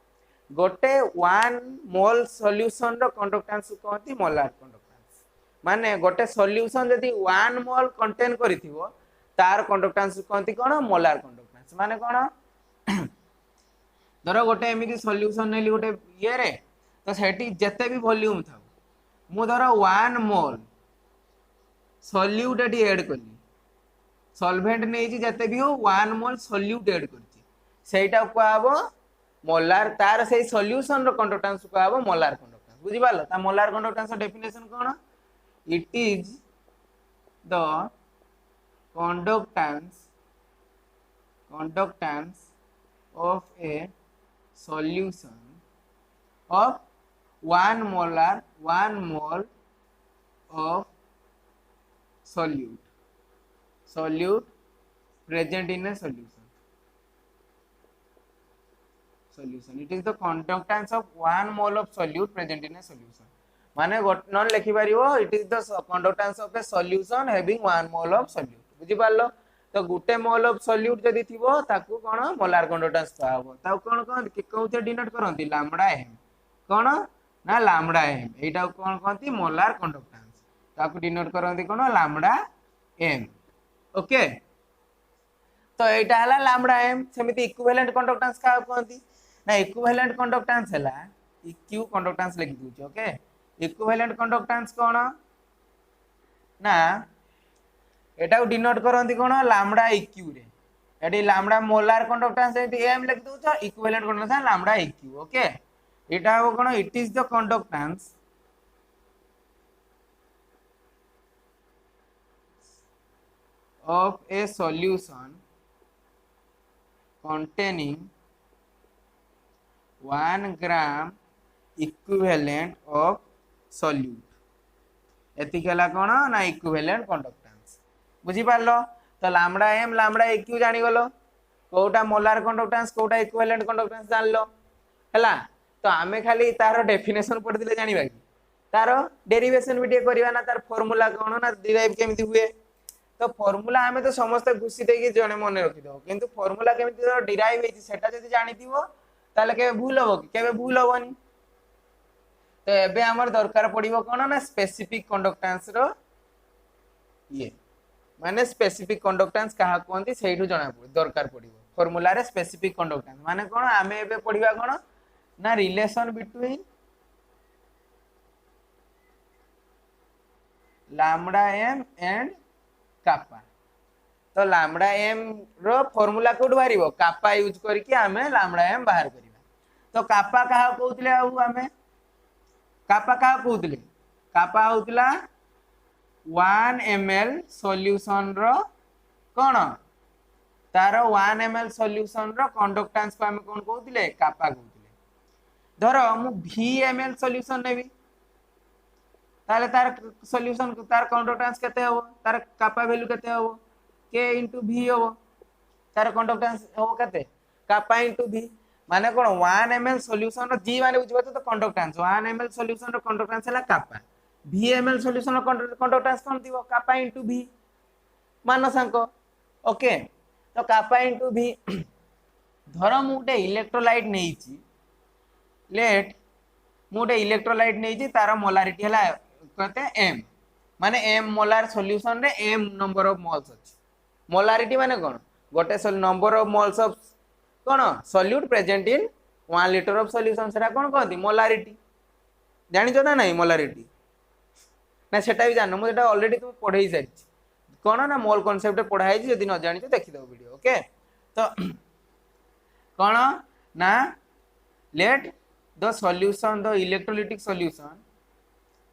गोटे 1 मोल सॉल्यूशन रो कंडक्टेंस कहती मोलार कंडक्टेंस माने गोटे सॉल्यूशन जदी 1 मोल कंटेन करिथिबो तार कंडक्टेंस कहती कोन मोलार कंडक्टेंस माने कोन धरो गोटे एमिति सॉल्यूशन नेली गोटे ये रे तो सेठी जते भी वॉल्यूम था मु धरो 1 मोल सॉल्यूट एटी ऐड करली सॉल्वेंट नै जी जते भी हो 1 मोल सॉल्यूट ऐड करची सेटा कहबो मोलार तार से सॉल्यूशन रो कंडक्टेंस कहबो मोलार कंडक्टेंस बुझि पालो ता molar conductance definition cone it is the conductance of a solution of 1 mole of solute present in a solution it is the conductance of 1 mole of solute present in a solution माने नॉन लिखि पारिबो it is the conductance of a solution having 1 mole of solute बुझि पारलो तो गुटे मोल of solute जदी थिबो ताकू कोन मोलार कंडक्टेंस कहबो ता कोन कोन कहउते डिनोट करंती लैम्बडा एम कोन ना लैम्बडा एम एटा कोन कहंती मोलार कंडक्टेंस ताकू डिनोट करंती कोन लैम्बडा एम ओके तो एटा हला लैम्बडा एम सेमिति इक्विवेलेंट कंडक्टेंस का कहंती ना इक्विवेलेंट कंडक्टेंस हला इक्यू कंडक्टेंस लिखि दूची ओके इक्विवेलेंट कंडक्टेंस कोन ना एटा डिनोट करंती कोन लैम्बडा इक्यू रे एटी लैम्बडा मोलार कंडक्टेंस एटी एम लिख दोछ equivalent conductance lambda eq okay एटा हो कोन it is the conductance of a solution containing 1 gram equivalent of solute एतिकला कोन ना इक्विवेलेंट कंडक्टेंस बुझी पारलो तो लैम्बडा एम लैम्बडा इक्यू जानि गलो कोटा मोलार कंडक्टेंस कोटा इक्विवेलेंट कंडक्टेंस जानलो हला तो आमे खाली तार डेफिनेशन पढ़ दिले जानिबा कि तार डेरिवेशन भी करबा ना तार फार्मूला कोन ना डिराइव केमिति हुए तो फार्मूला हमें तो समस्त घुसी देकी जने मन रखि दो किंतु फार्मूला केमिति डिराइव हेछि सेटा जदि जानि दिवो ताले के भूल होबो कि केबे भूल होबनी तो एबे हमर दरकार पड़िबो कोन ना स्पेसिफिक कंडक्टेंस रो ये माने स्पेसिफिक कंडक्टेंस कहा कोंती सेठु जणा दरकार पड़िबो फार्मूला रे स्पेसिफिक कंडक्टेंस माने कोन हमें एबे पढ़िबा कोन ना relation between lambda M and kappa तो लैम्बडा एम रो फार्मूला कोड बारिबो कापा यूज करके हमें लैम्बडा एम बाहर करिबा तो कापा कहा कहउतले आउ हमें कापा कहा कहउतले कापा होतला 1 ml सॉल्यूशन रो कौन तार 1 ml सॉल्यूशन रो कंडक्टेंस को हम कौन कहउतिले कापा कहउतिले धर मु VML सॉल्यूशन नेबी ताले तार सॉल्यूशन तार कंडक्टेंस केते हो तार कापा वैल्यू केते हो K * V हो तार कंडक्टेंस हो केते कापा * V माने कोन 1 ml सॉल्यूशन रो G माने बुझबो तो कंडक्टेंस 1 ml सॉल्यूशन रो कंडक्टेंस हला कापा VML सॉल्यूशन रो कंडक्टेंस कोन दिबो कापा * V मान सांको ओके तो कापा * V धर मु गोटे इलेक्ट्रोलाइट नेइची लेट मु गोटे इलेक्ट्रोलाइट नेइची तार मोलारिटी हला कहते m माने m मोलार सॉल्यूशन रे m नंबर ऑफ मोल्स अछि मोलारिटी माने कोन गोटे number of moles of cone solute present in 1 litre of solution सेटा कोन कहती मोलारिटी जानि छ ना नहीं मोलारिटी ना सेटा भी जानो मु सेटा ऑलरेडी तुम पढाई सारिछि कोन ना मोल कांसेप्ट पढाई छी यदि न जानि छ देखि दो वीडियो ओके तो कोन ना let the solution the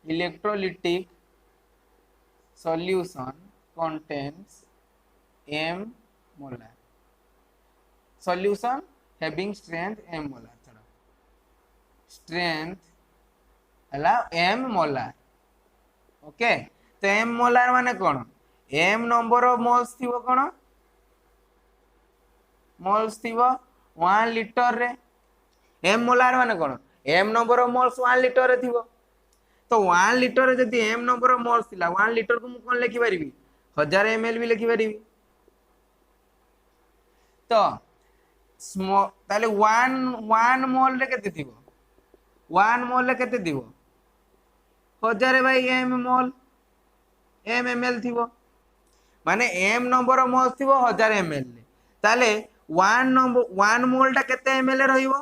electrolytic solution contains m molar solution having strength m molar चलो strength हला m molar ओके तो m molar माने कोन m नंबर ऑफ मोल्स थिबो कोन मोल्स थिबो 1 लीटर रे m मोलार माने कोन m number of moles 1 litre रे थिबो तो 1 लीटर जदि m नंबर ऑफ मोल्स थिला 1 लीटर को मु कोन लिखि परिबी 1000 ml भी लिखि परिबी तो ताले 1 मोल रे केते थिबो 1 मोल रे केते थिबो 1000 by m mole m ml थिबो माने m नंबर ऑफ मोल्स थिबो 1000 ml रे ताले 1 मोल टा केते ml रहिबो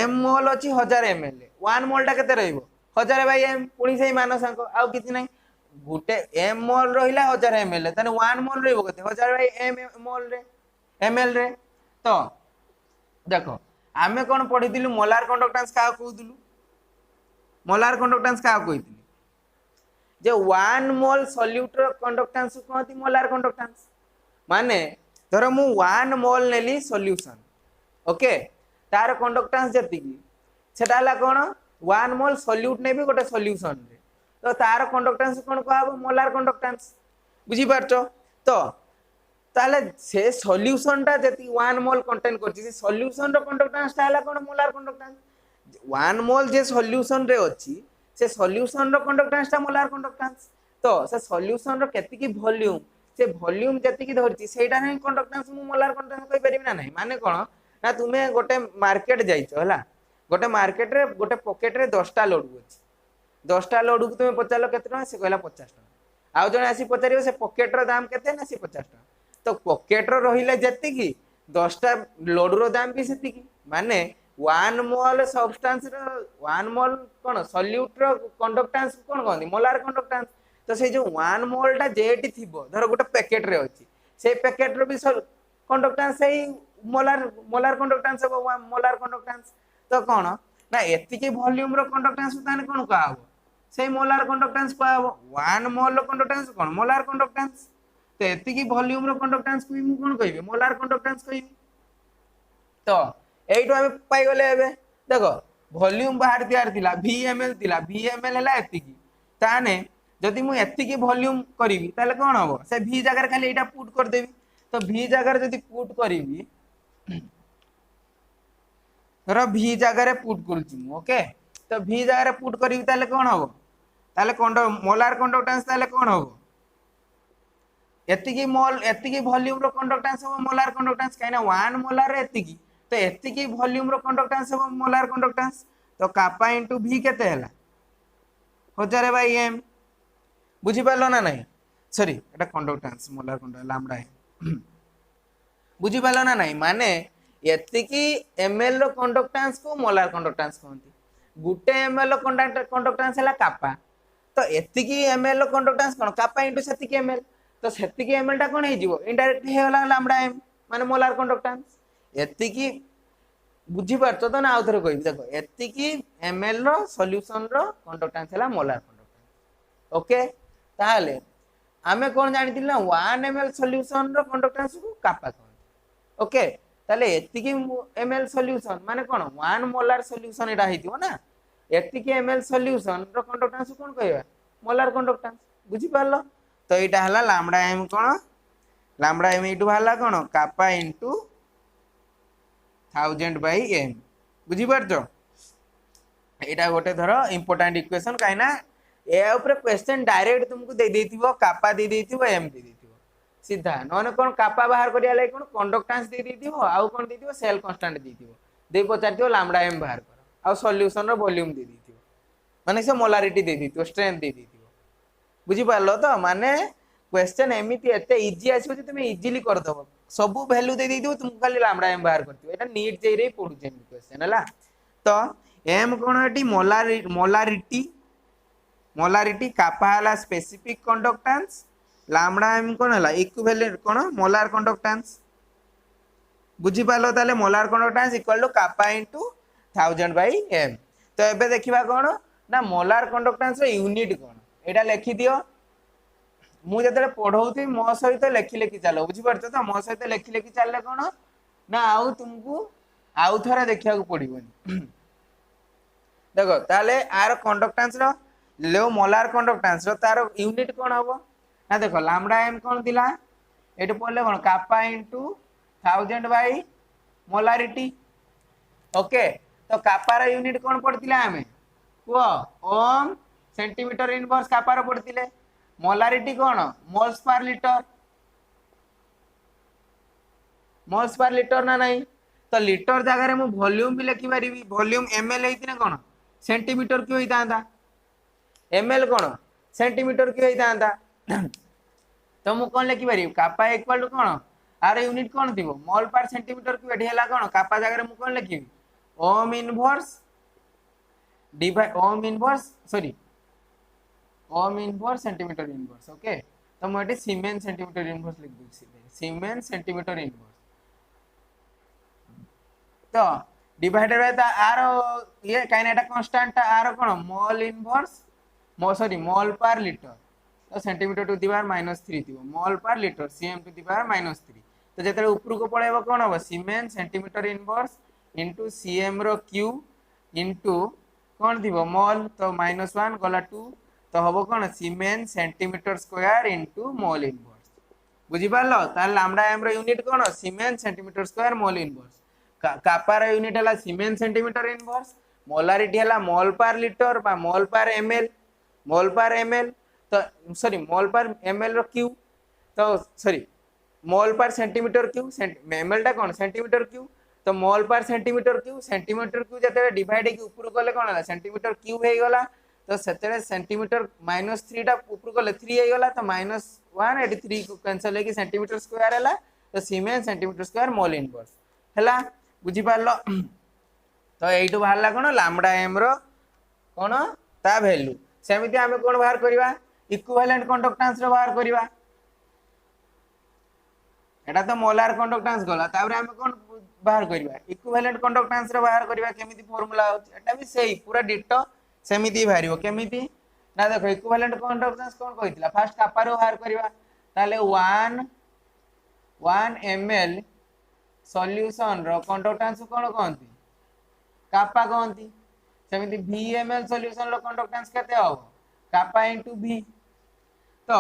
m मोल अछि 1000 ml 1 मोल टा केते रहिबो 1000 बाई m पुणी से मान सांको आउ किछि नै गुटे m मोल रहिला 1000 ml तने 1 मोल रहिबो केते 1000 बाई m मोल रे ml रे तो देखो आमे कोन पढितिलु मोलार कंडक्टेंस का कहउतिलु मोलार कंडक्टेंस का कहइतिलु जे 1 मोल सॉल्यूट रो कंडक्टेंस कहती मोलार कंडक्टेंस माने धर मु 1 मोल नेली सॉल्यूशन ओके तार कंडक्टेंस जतिकी सेटा हला कोन 1 मोल सॉल्यूट ने भी गोटे सॉल्यूशन रे तो तार कंडक्टेंस कोन कहबो मोलार कंडक्टेंस बुझी पारछो तो ताले से सॉल्यूशन ता जति 1 मोल कंटेन करछि से सॉल्यूशन रो कंडक्टेंस ता हला कोन मोलार कंडक्टेंस 1 मोल जे सॉल्यूशन रे अछि से सॉल्यूशन रो कंडक्टेंस ता मोलार कंडक्टेंस तो से सॉल्यूशन रो केति की वॉल्यूम से वॉल्यूम जति की धरछि सेटा नै कंडक्टेंस मु मोलार कंडक्टेंस कहि परिबि ना नहीं माने कोन ना तुमे गोटे मार्केट जाइछो हला गोटे मार्केट रे गोटे पॉकेट रे 10टा लड्डू अछि 10टा लड्डू को तुमे पचालो केते टका से कहला 50 टका आउ जने आसी पचारियो से पॉकेट रो दाम केते ना से 50 टका तो पॉकेट रो रहिला जति की 10टा लड्डू रो दाम भी सेति की माने 1 मोल सब्सटेंस रो 1 मोल कोन सॉल्यूट रो कंडक्टेंस कोन कहंदी मोलार कंडक्टेंस तो से जो 1 मोल टा जेटी थिबो धर गोटे पैकेट रे अछि से पैकेट रो भी कंडक्टेंस सही मोलार कंडक्टेंस हो मोलार कंडक्टेंस तो कौन ना एतिकी वॉल्यूम रो कंडक्टेंस ताने कोन कहबो से मोलार कंडक्टेंस कहबो 1 मोल रो कंडक्टेंस कोन मोलार कंडक्टेंस तो एतिकी वॉल्यूम रो कंडक्टेंस को मु कोन कहबी मोलार कंडक्टेंस कहबी तो एइटो हम पाई गले एबे देखो वॉल्यूम बाहर दियार थिला VML हला एतिकी ताने जदि मु एतिकी वॉल्यूम करिवि ताले कोन हबो से V जगह खाली एटा पुट कर देबी तो V जगह जदि पुट करिवि धर V जगह रे पुट करूची मु ओके तो V जगह रे पुट करिवि ताले कोन हबो ताले मोलार कंडक्टेंस ताले कोन हबो एतिकी मोल एतिकी वॉल्यूम रो कंडक्टेंस हबो मोलार कंडक्टेंस काइना 1 मोलार रे एतिकी तो एतिकी वॉल्यूम रो कंडक्टेंस हबो मोलार कंडक्टेंस तो कापा इनटू V केते हला 1000 बाई m बुझी पालो ना नहीं सॉरी एटा कंडक्टेंस मोलार कंडक्टेंस लैम्डा है बुझी पालो ना नहीं माने एतिकी ml रो कंडक्टेंस को मोलार कंडक्टेंस कहंती गुटे ml रो कंडक्टेंस हला कापा तो एतिकी ml रो कंडक्टेंस कोन कापा इनटू सेतिकी ml तो सेतिकी ml टा कोन हे जिवो इनडायरेक्ट हे हला लैम्डा m माने मोलार कंडक्टेंस एतिकी बुझी पारतो तो ना आउथरे कहबी देखो एतिकी ml रो सॉल्यूशन रो कंडक्टेंस हला मोलार कंडक्टेंस ओके ताले आमे कौन जानी ना 1 ml सॉल्यूशन रो कंडक्टेंस को कापा कहते ओके ताले एतिकी ml सॉल्यूशन माने कोन 1 मोलार सॉल्यूशन एटा हेतिबो ना एतिकी ml सॉल्यूशन रो कंडक्टेंस कोन कहबा मोलार कंडक्टेंस बुझी पारलो तो एटा हला लैम्डा m कोन लैम्डा m इटु भाला कोन कापा इनटू 1000/m बुझी पारछो एटा गोटे धर इंपोर्टेंट इक्वेशन काइना ए ऊपर क्वेश्चन डायरेक्ट तुमको दे देथिबो कापा दे देथिबो m दे देथिबो सीधा नने कोन कापा बाहर करिया ले कोन कंडक्टेंस दे देथिबो आउ कोन दे दिबो सेल कांस्टेंट दे दिबो दे पचारथिबो लैम्डा m बाहर कर आउ सॉल्यूशन रो वॉल्यूम दे देथिबो माने से मोलारिटी दे देथिबो स्ट्रेंथ दे देथिबो बुझी पारलो तो माने क्वेश्चन एमिति एते इजी आछो जे तुम इजीली कर दबो सब वैल्यू दे देथिबो तुमको खाली लैम्डा m बाहर करथिबो एटा नीट जेई रे पढु जे क्वेश्चन हला तो m कोन एटी मोलारिटी कापा हला स्पेसिफिक कंडक्टेंस लैम्डा m कोन हला इक्विवेलेंट कोन मोलार कंडक्टेंस बुझी पालो ताले molar conductance equal to kappa into 1000/m तो एबे देखिबा कोन ना मोलार कंडक्टेंस रो यूनिट कोन एटा लिखि दियो मु जतले पढौती मो सहित लिखि लिखि चलो बुझी परछ तो मो सहित लिखि लिखि चलले कोन ना आउ तुमको आउ थरा देखिया को पड़िबोनी देखो ताले आर कंडक्टेंस रो लो मोलार कंडक्टेंस रो तार यूनिट कोन हबो ना देखो लैम्डा m कोन दिला एट पड़ले कोन कापा इनटू 1000 बाय मोलारिटी ओके तो कापा रो यूनिट कोन पड़तिला हमें को ओम सेंटीमीटर इनवर्स कापा रो पड़तिले मोलारिटी कोन मोल्स पर लीटर ना नहीं तो लीटर जगह रे मु वॉल्यूम भी लिखि पारिबी वॉल्यूम ml हेतिने कोन सेंटीमीटर क्यों होइतांदा ml कोन सेंटीमीटर क्यों होइतांदा तो मु कोन लिखि पारिबी कापा इक्वल टू कोन आर यूनिट कोन दिबो मोल पर सेंटीमीटर क्यों एठी हला कोन कापा जगह रे मु कोन लिखिबी ohm inverse divide ohm inverse centimetre inverse okay तो मु एठी सीमेंस सेंटीमीटर इनवर्स लिख दूची सीमेंस सेंटीमीटर इनवर्स तो डिवाइडेड बाय द आर ये काइनेटा कांस्टेंट आर कोन mole inverse mole per litre तो सेंटीमीटर टू द पावर -3 दिबो mole per litre cm to the power -3 तो जेतरे ऊपर को पळेबो कोन हो siemens centimetre inverse into cm रो क्यूब इनटू कोन दिबो मोल तो -1 गला 2 तो हबो कोन siemens centimetre square into mole inverse बुझी पारलो ता लैम्डा m रो यूनिट कोन siemens centimetre square mole inverse kappa रो यूनिट हला सीमेंस सेंटीमीटर इनवर्स मोलारिटी हला मोल पर लीटर बा मोल पर ml तो सॉरी मोल पर ml रो क्यूब तो सॉरी मोल पर सेंटीमीटर क्यूब ml टा कोन सेंटीमीटर क्यूब तो मोल पर सेंटीमीटर क्यूब जते डिवाइड के ऊपर गले कोन हला सेंटीमीटर क्यूब हे गला तो सेते सेंटीमीटर -3 टा ऊपर गले 3 हे गला तो -1 एटी 3 को कैंसिल हे कि सेंटीमीटर स्क्वायर हला तो siemens centimetre square mole inverse हला बुझी पारलो तो एइटु बाहरला कोन लैम्डा m रो कोन ता वैल्यू सेमिति हमें कोन बाहर करबा इक्विवेलेंट कंडक्टेंस रो बाहर करबा एटा तो मोलार कंडक्टेंस गला ताबरे हमें कोन बाहर करबा इक्विवेलेंट कंडक्टेंस रो बाहर करबा केमिति फार्मूला होची एटा भी सेही पूरा डिटो सेमिति भारियो केमिति ना देखो इक्विवेलेंट कंडक्टेंस कोन कहितला फर्स्ट कापा रो बाहर करबा ताले 1 ml सॉल्यूशन रो कंडक्टेंस कोन कहंती कापा कहंती सेमिति vml सॉल्यूशन रो कंडक्टेंस केते हो कापा इनटू v तो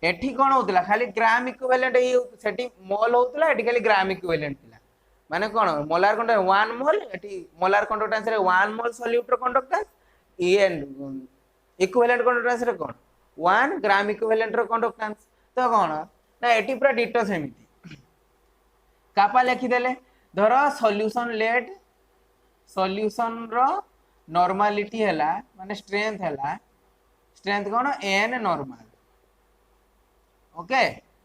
एठी कोन होतला खाली ग्राम इक्विवेलेंट सेठी मोल होतला एठी खाली ग्राम इक्विवेलेंट थिला माने कोन मोलार कंडक्टेंस 1 मोल एठी मोलार कंडक्टेंस रे 1 मोल सॉल्यूट रो कंडक्टेंस एन इक्विवेलेंट कंडक्टेंस रे कोन 1 ग्राम इक्विवेलेंट रो कंडक्टेंस तो कोन ना एठी पूरा डिटो सेमिति कापा लिखि देले धर सॉल्यूशन रो नॉर्मलिटी हला माने स्ट्रेंथ कोन n नॉर्मल ओके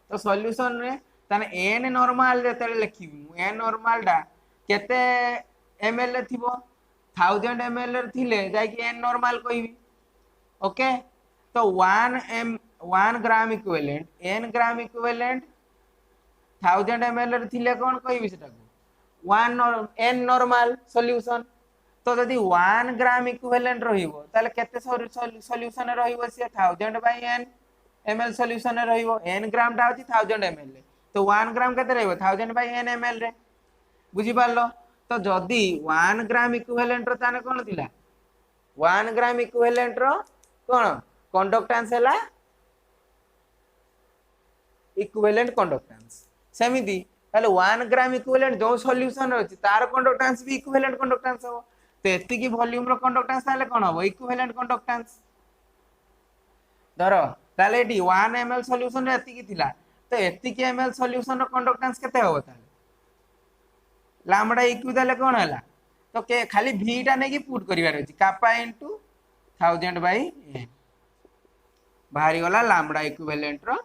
तो सॉल्यूशन रे तने n नॉर्मल जते लिखिबी n नॉर्मल डा केते ml थिबो 1000 ml थिले जाय कि n नॉर्मल कहबी ओके तो 1 gram equivalent n gram equivalent 1000 ml थिले कोन कहबी सेटा को 1 n नॉर्मल सॉल्यूशन तो यदि 1 ग्राम इक्विवेलेंट रहिबो ताले केते सॉल्यूशन रहिबो से 1000/n ml सॉल्यूशन रे रहिबो n ग्राम टा होची 1000 ml रे तो 1 ग्राम केते रहइबो 1000 बाय n ml रे बुझी पारलो तो जदी 1 ग्राम इक्विवेलेंट रो ताने कोन थिला 1 ग्राम इक्विवेलेंट रो कोन कंडक्टेंस हैला इक्विवेलेंट कंडक्टेंस सेमिति ताले 1 ग्राम इक्विवेलेंट जो सॉल्यूशन रहछि तार कंडक्टेंस भी इक्विवेलेंट कंडक्टेंस हो तो एति की वॉल्यूम रो कंडक्टेंस ताले कोन हो इक्विवेलेंट कंडक्टेंस धरो ताले एटी 1 ml सॉल्यूशन रे एति की थिला तो एति की ml सॉल्यूशन रो कंडक्टेंस केते हो ताले लैम्बडा इक्यू ताले कोन हला तो के खाली v टा ने की पुट करिवार अछि कापा इनटू 1000 बाय n बाहरी गला लैम्बडा इक्विवेलेंट रो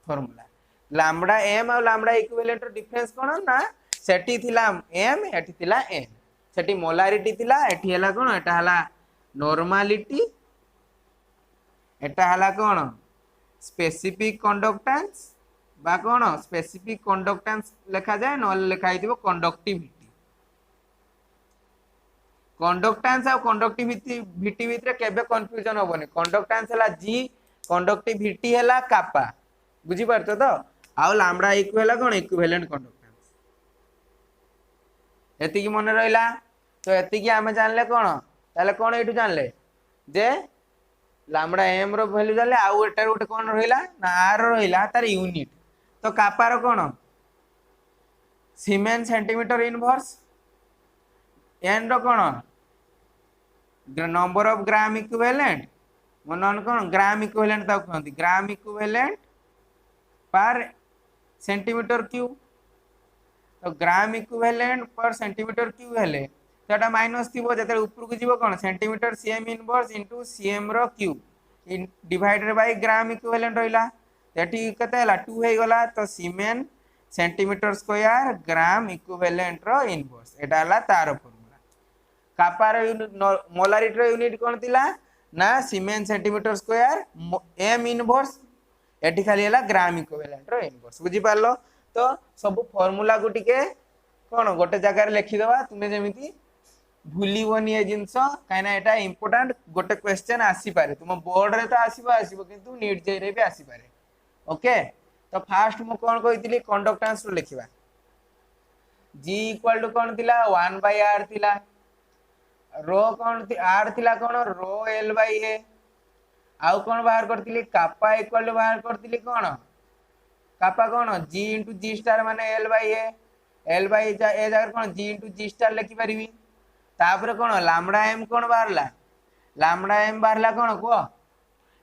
फार्मूला लैम्बडा m और लैम्बडा इक्विवेलेंट रो डिफरेंस कोन ना सेटी थिला m एटी थिला n सेटी मोलारिटी थिला एटी हला कोन एटा हला नॉर्मलिटी एटा हला कोन स्पेसिफिक कंडक्टेंस बा कोन स्पेसिफिक कंडक्टेंस लिखा जाए न लिखा दिबो कंडक्टिविटी कंडक्टेंस और कंडक्टिविटी भितर केबे कंफ्यूजन होबनी कंडक्टेंस हला g कंडक्टिविटी हला कापा बुझी पारतो तो आउ लैम्बडा इक्वल हला कोन इक्विवेलेंट कंडक्टेंस एति की मन रहिला तो एति की हमें जानले कोन ताले कोन एठु जानले जे लैम्बडा m रो वैल्यू जानले आउ एटा गोटे कोन रहिला ना r रहिला तार यूनिट तो कापा रो कोन सीमेंस सेंटीमीटर इनवर्स n रो कोन नंबर ऑफ ग्राम इक्विवेलेंट मनन कोन ग्राम इक्विवेलेंट ता कहंती gram equivalent per centimetre cube तो gram equivalent per centimetre cube हेले तोटा माइनस थिबो जते ऊपर को जीवो कोन centimetre cm inverse into cm रो cube divided by gram equivalent रहिला एटी कते हला 2 हे गला तो siemens centimetre square gram equivalent रो इनवर्स एटा हला तार फार्मूला कापा रो मोलारिटी रो यूनिट कोन थिला ना siemens centimetre square m inverse एटी खाली हला ग्राम इक्विवेलेंट रो इनवर्स बुझी पारलो तो सब फार्मूला को टिके कोन गोटे जगह रे लिखि देबा तुमे जेमिति भूलीबनी ए जिंस काइना एटा इंपोर्टेंट गोटे क्वेश्चन आसी पारे तुम बोर्ड रे तो आसीबो किंतु नीट जे रे भी आसी पारे ओके तो फास्ट मु कोन कहितली कंडक्टेंस रो लिखिबा g इक्वल टू कोन थिला 1 बाय r थिला रो कोन r थिला कोन रो l बाय a आउ कोन बाहर करथिली कापा इक्वल टू बाहर करथिली कोन कापा कोन g इनटू g स्टार माने l by a l by a जगह कोन g इनटू g स्टार लिखि परिबी तापर कोन लैम्बडा m कोन बाहरला लैम्बडा m बाहरला कोन को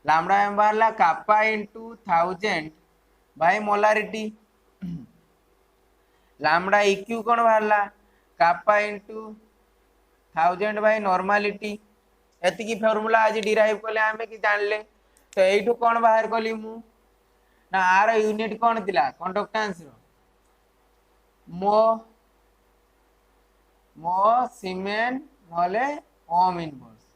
लैम्बडा m बाहरला kappa into 1000 by molarity lambda eq कोन बाहरला कापा इनटू 1000 बाय नॉर्मलिटी एति की फार्मूला आज डिराइव करले हमें कि जानले तो एठू कोन बाहर कली मु ना आर यूनिट कोन थिला कंडक्टेंस रो मो सीमेन नले ओम इनवर्स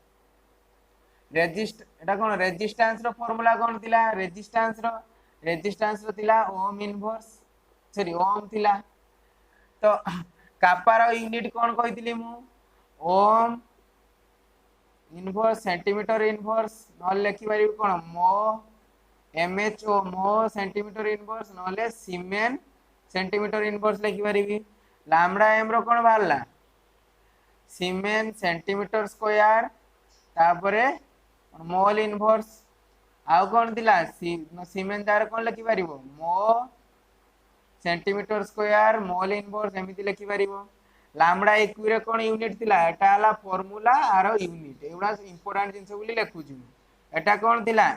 रेजिस्ट एटा कोन रेजिस्टेंस रो फार्मूला कोन थिला रेजिस्टेंस रो थिला ओम इनवर्स सॉरी ओम थिला तो कापा रो यूनिट कोन कहितली मु ओम इनवर्स सेंटीमीटर इनवर्स नले लिखि पारि कोन मो mho मो सेंटीमीटर इनवर्स नले सीमेन सेंटीमीटर इनवर्स लिखि पारिबी लैम्बडा m रो कोन बाहरला सीमेन सेंटीमीटर स्क्वायर तापरे मोल इनवर्स आउ कोन दिला सीमेन दार कोन लिखि पारिबो मो सेंटीमीटर स्क्वायर मोल इनवर्स एमिति लिखि पारिबो लैम्बडा इक्यू रे कोन यूनिट थिला एटा हला फार्मूला आरो यूनिट एउडा इंपोर्टेंट जिंस बोली लिखु छु एटा कोन थिला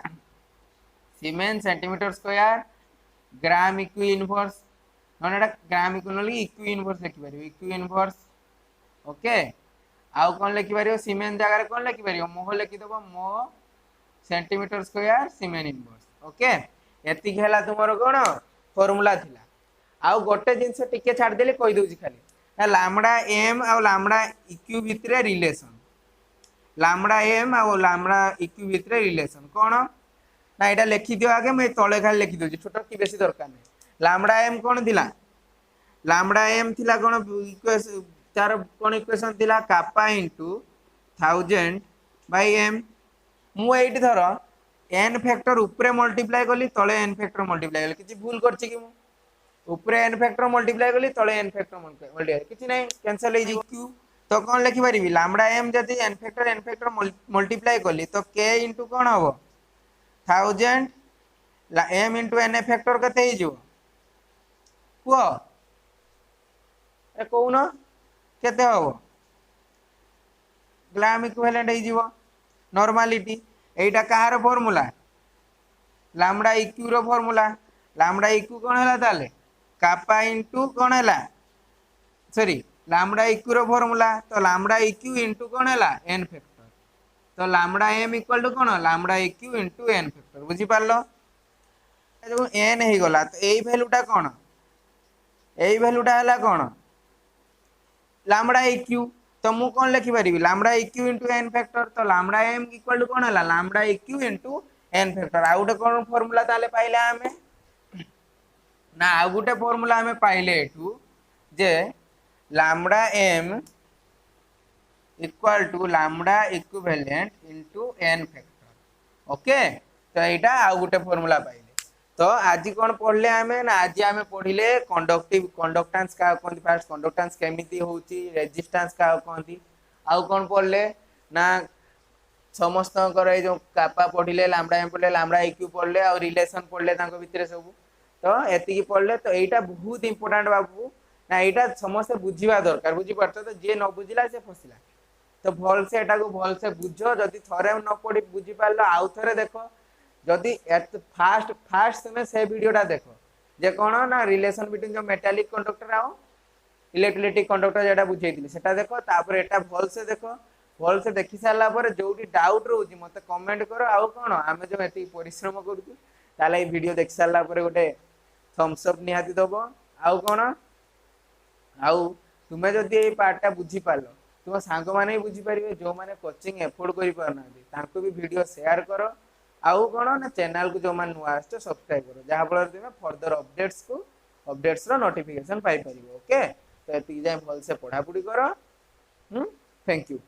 सीमेन सेंटीमीटर स्क्वायर ग्राम इक्यू इनवर्स नोनेटा ग्राम इक्यू नली इक्यू इनवर्स लिखि पारिबो इक्यू इनवर्स ओके आउ कोन लिखि पारिबो सीमेन जगह रे कोन लिखि पारिबो मो लिखि देबो मो सेंटीमीटर स्क्वायर सीमेन इनवर्स ओके एति हेला तुमरो कोन फार्मूला थिला आउ गोटे जिंस टिके छाड़ देले कहि दोजी खाली लैम्बडा m और लैम्बडा eq भितरे रिलेशन लैम्बडा m और लैम्बडा eq भितरे रिलेशन कोन ना एटा लिखि दियो आगे मैं तळे खाली लिखि दोजी छोटो की बेसी दरकार नै लैम्बडा m कोन दिला लैम्बडा m थिला कोन इक्वेशन तार कोन इक्वेशन थिला कापा इनटू 1000 बाय m मु एठी धरो n फैक्टर ऊपर मल्टीप्लाई कली तले n फैक्टर मल्टीप्लाई कली किछि भूल करछि कि मु ऊपर n फैक्टर मल्टीप्लाई कली तले n फैक्टर मल्टीप्लाई किछि नै कैंसिल हो q तो कौन लिखि परिबी लैम्डा m जदि n फैक्टर मल्टीप्लाई कली तो k इनटू कोन हबो 1000 m इनटू n फैक्टर कते ही जो को ए कोन केते हबो ग्राम इक्विवेलेंट ही जीवो नॉर्मलिटी एटा कहार फार्मूला लैम्डा इक्यू रो फार्मूला लैम्डा इक्यू कोन हला ताले कापा इनटू कोन हला सॉरी लैम्डा इक्यू रो फार्मूला तो लैम्डा इक्यू इनटू कोन हला n फैक्टर तो लैम्डा m इक्वल टू कोन lambda eq into n factor बुझी पारलो जो n हे गला तो एई वैल्यूटा कोन एई वैल्यूटा हला कोन लैम्डा इक्यू तो मु कौन लिखि परिबी lambda eq into n factor तो लैम्डा m इक्वल टू कोन हला lambda eq into n factor आ गुटे कोन फार्मूला ताले पाइले हमें ना आ गुटे फार्मूला हमें पाइले एठू जे lambda m equal to lambda equivalent into n factor okay तो एटा आ गुटे फार्मूला पाइले तो आज कौन पढ़ले हमें ना आज आमे पढ़िले कंडक्टिव कंडक्टेंस का कोन फास्ट कंडक्टेंस केमिति होची रेजिस्टेंस का कोनती आउ कौन पढ़ले ना समस्त कर ए जो कापा पढ़िले लैम्डा एम पढ़ले लैम्डा इक्यू पढ़ले और रिलेशन पढ़ले तांको भितरे सब तो एतिकी पढ़ले तो एटा बहुत इंपोर्टेंट बाबू ना एटा समस्त बुझिबा दरकार बुझी पड़तो तो जे न बुझिला से फसिला तो भल से एटा को भल से बुझो जदी थरे न पढ़ी बुझी पारलो आउ थरे देखो जदि फास्ट फास्ट समय से वीडियोटा देखो जे कोन ना रिलेशन बिटवीन जो मेटालिक कंडक्टर आओ इलेक्ट्रोलाइटिक कंडक्टर जेटा बुझेइतिले सेटा देखो तापर एटा भल से देखि सारला पर जोटी डाउट रहउची मते कमेंट करो आउ कोन आमे जो एति परिश्रम करूची ताले ए वीडियो देख सारला पर गोटे थम्स अप निहाती दबो आउ कोन आउ तुमे जदि ए पार्टटा बुझी पालो तुम सांग माने बुझी परिबे जो माने कोचिंग एफोर्ड करि पारना तांको भी वीडियो शेयर करो आउ कोन ना चैनल को जो मान नुआ आछो सब्सक्राइब करो जहा फल तुम फर्दर अपडेट्स रो नोटिफिकेशन पाई परिबो ओके तो एति जाय भल से पढ़ा पढ़ी करो थैंक यू।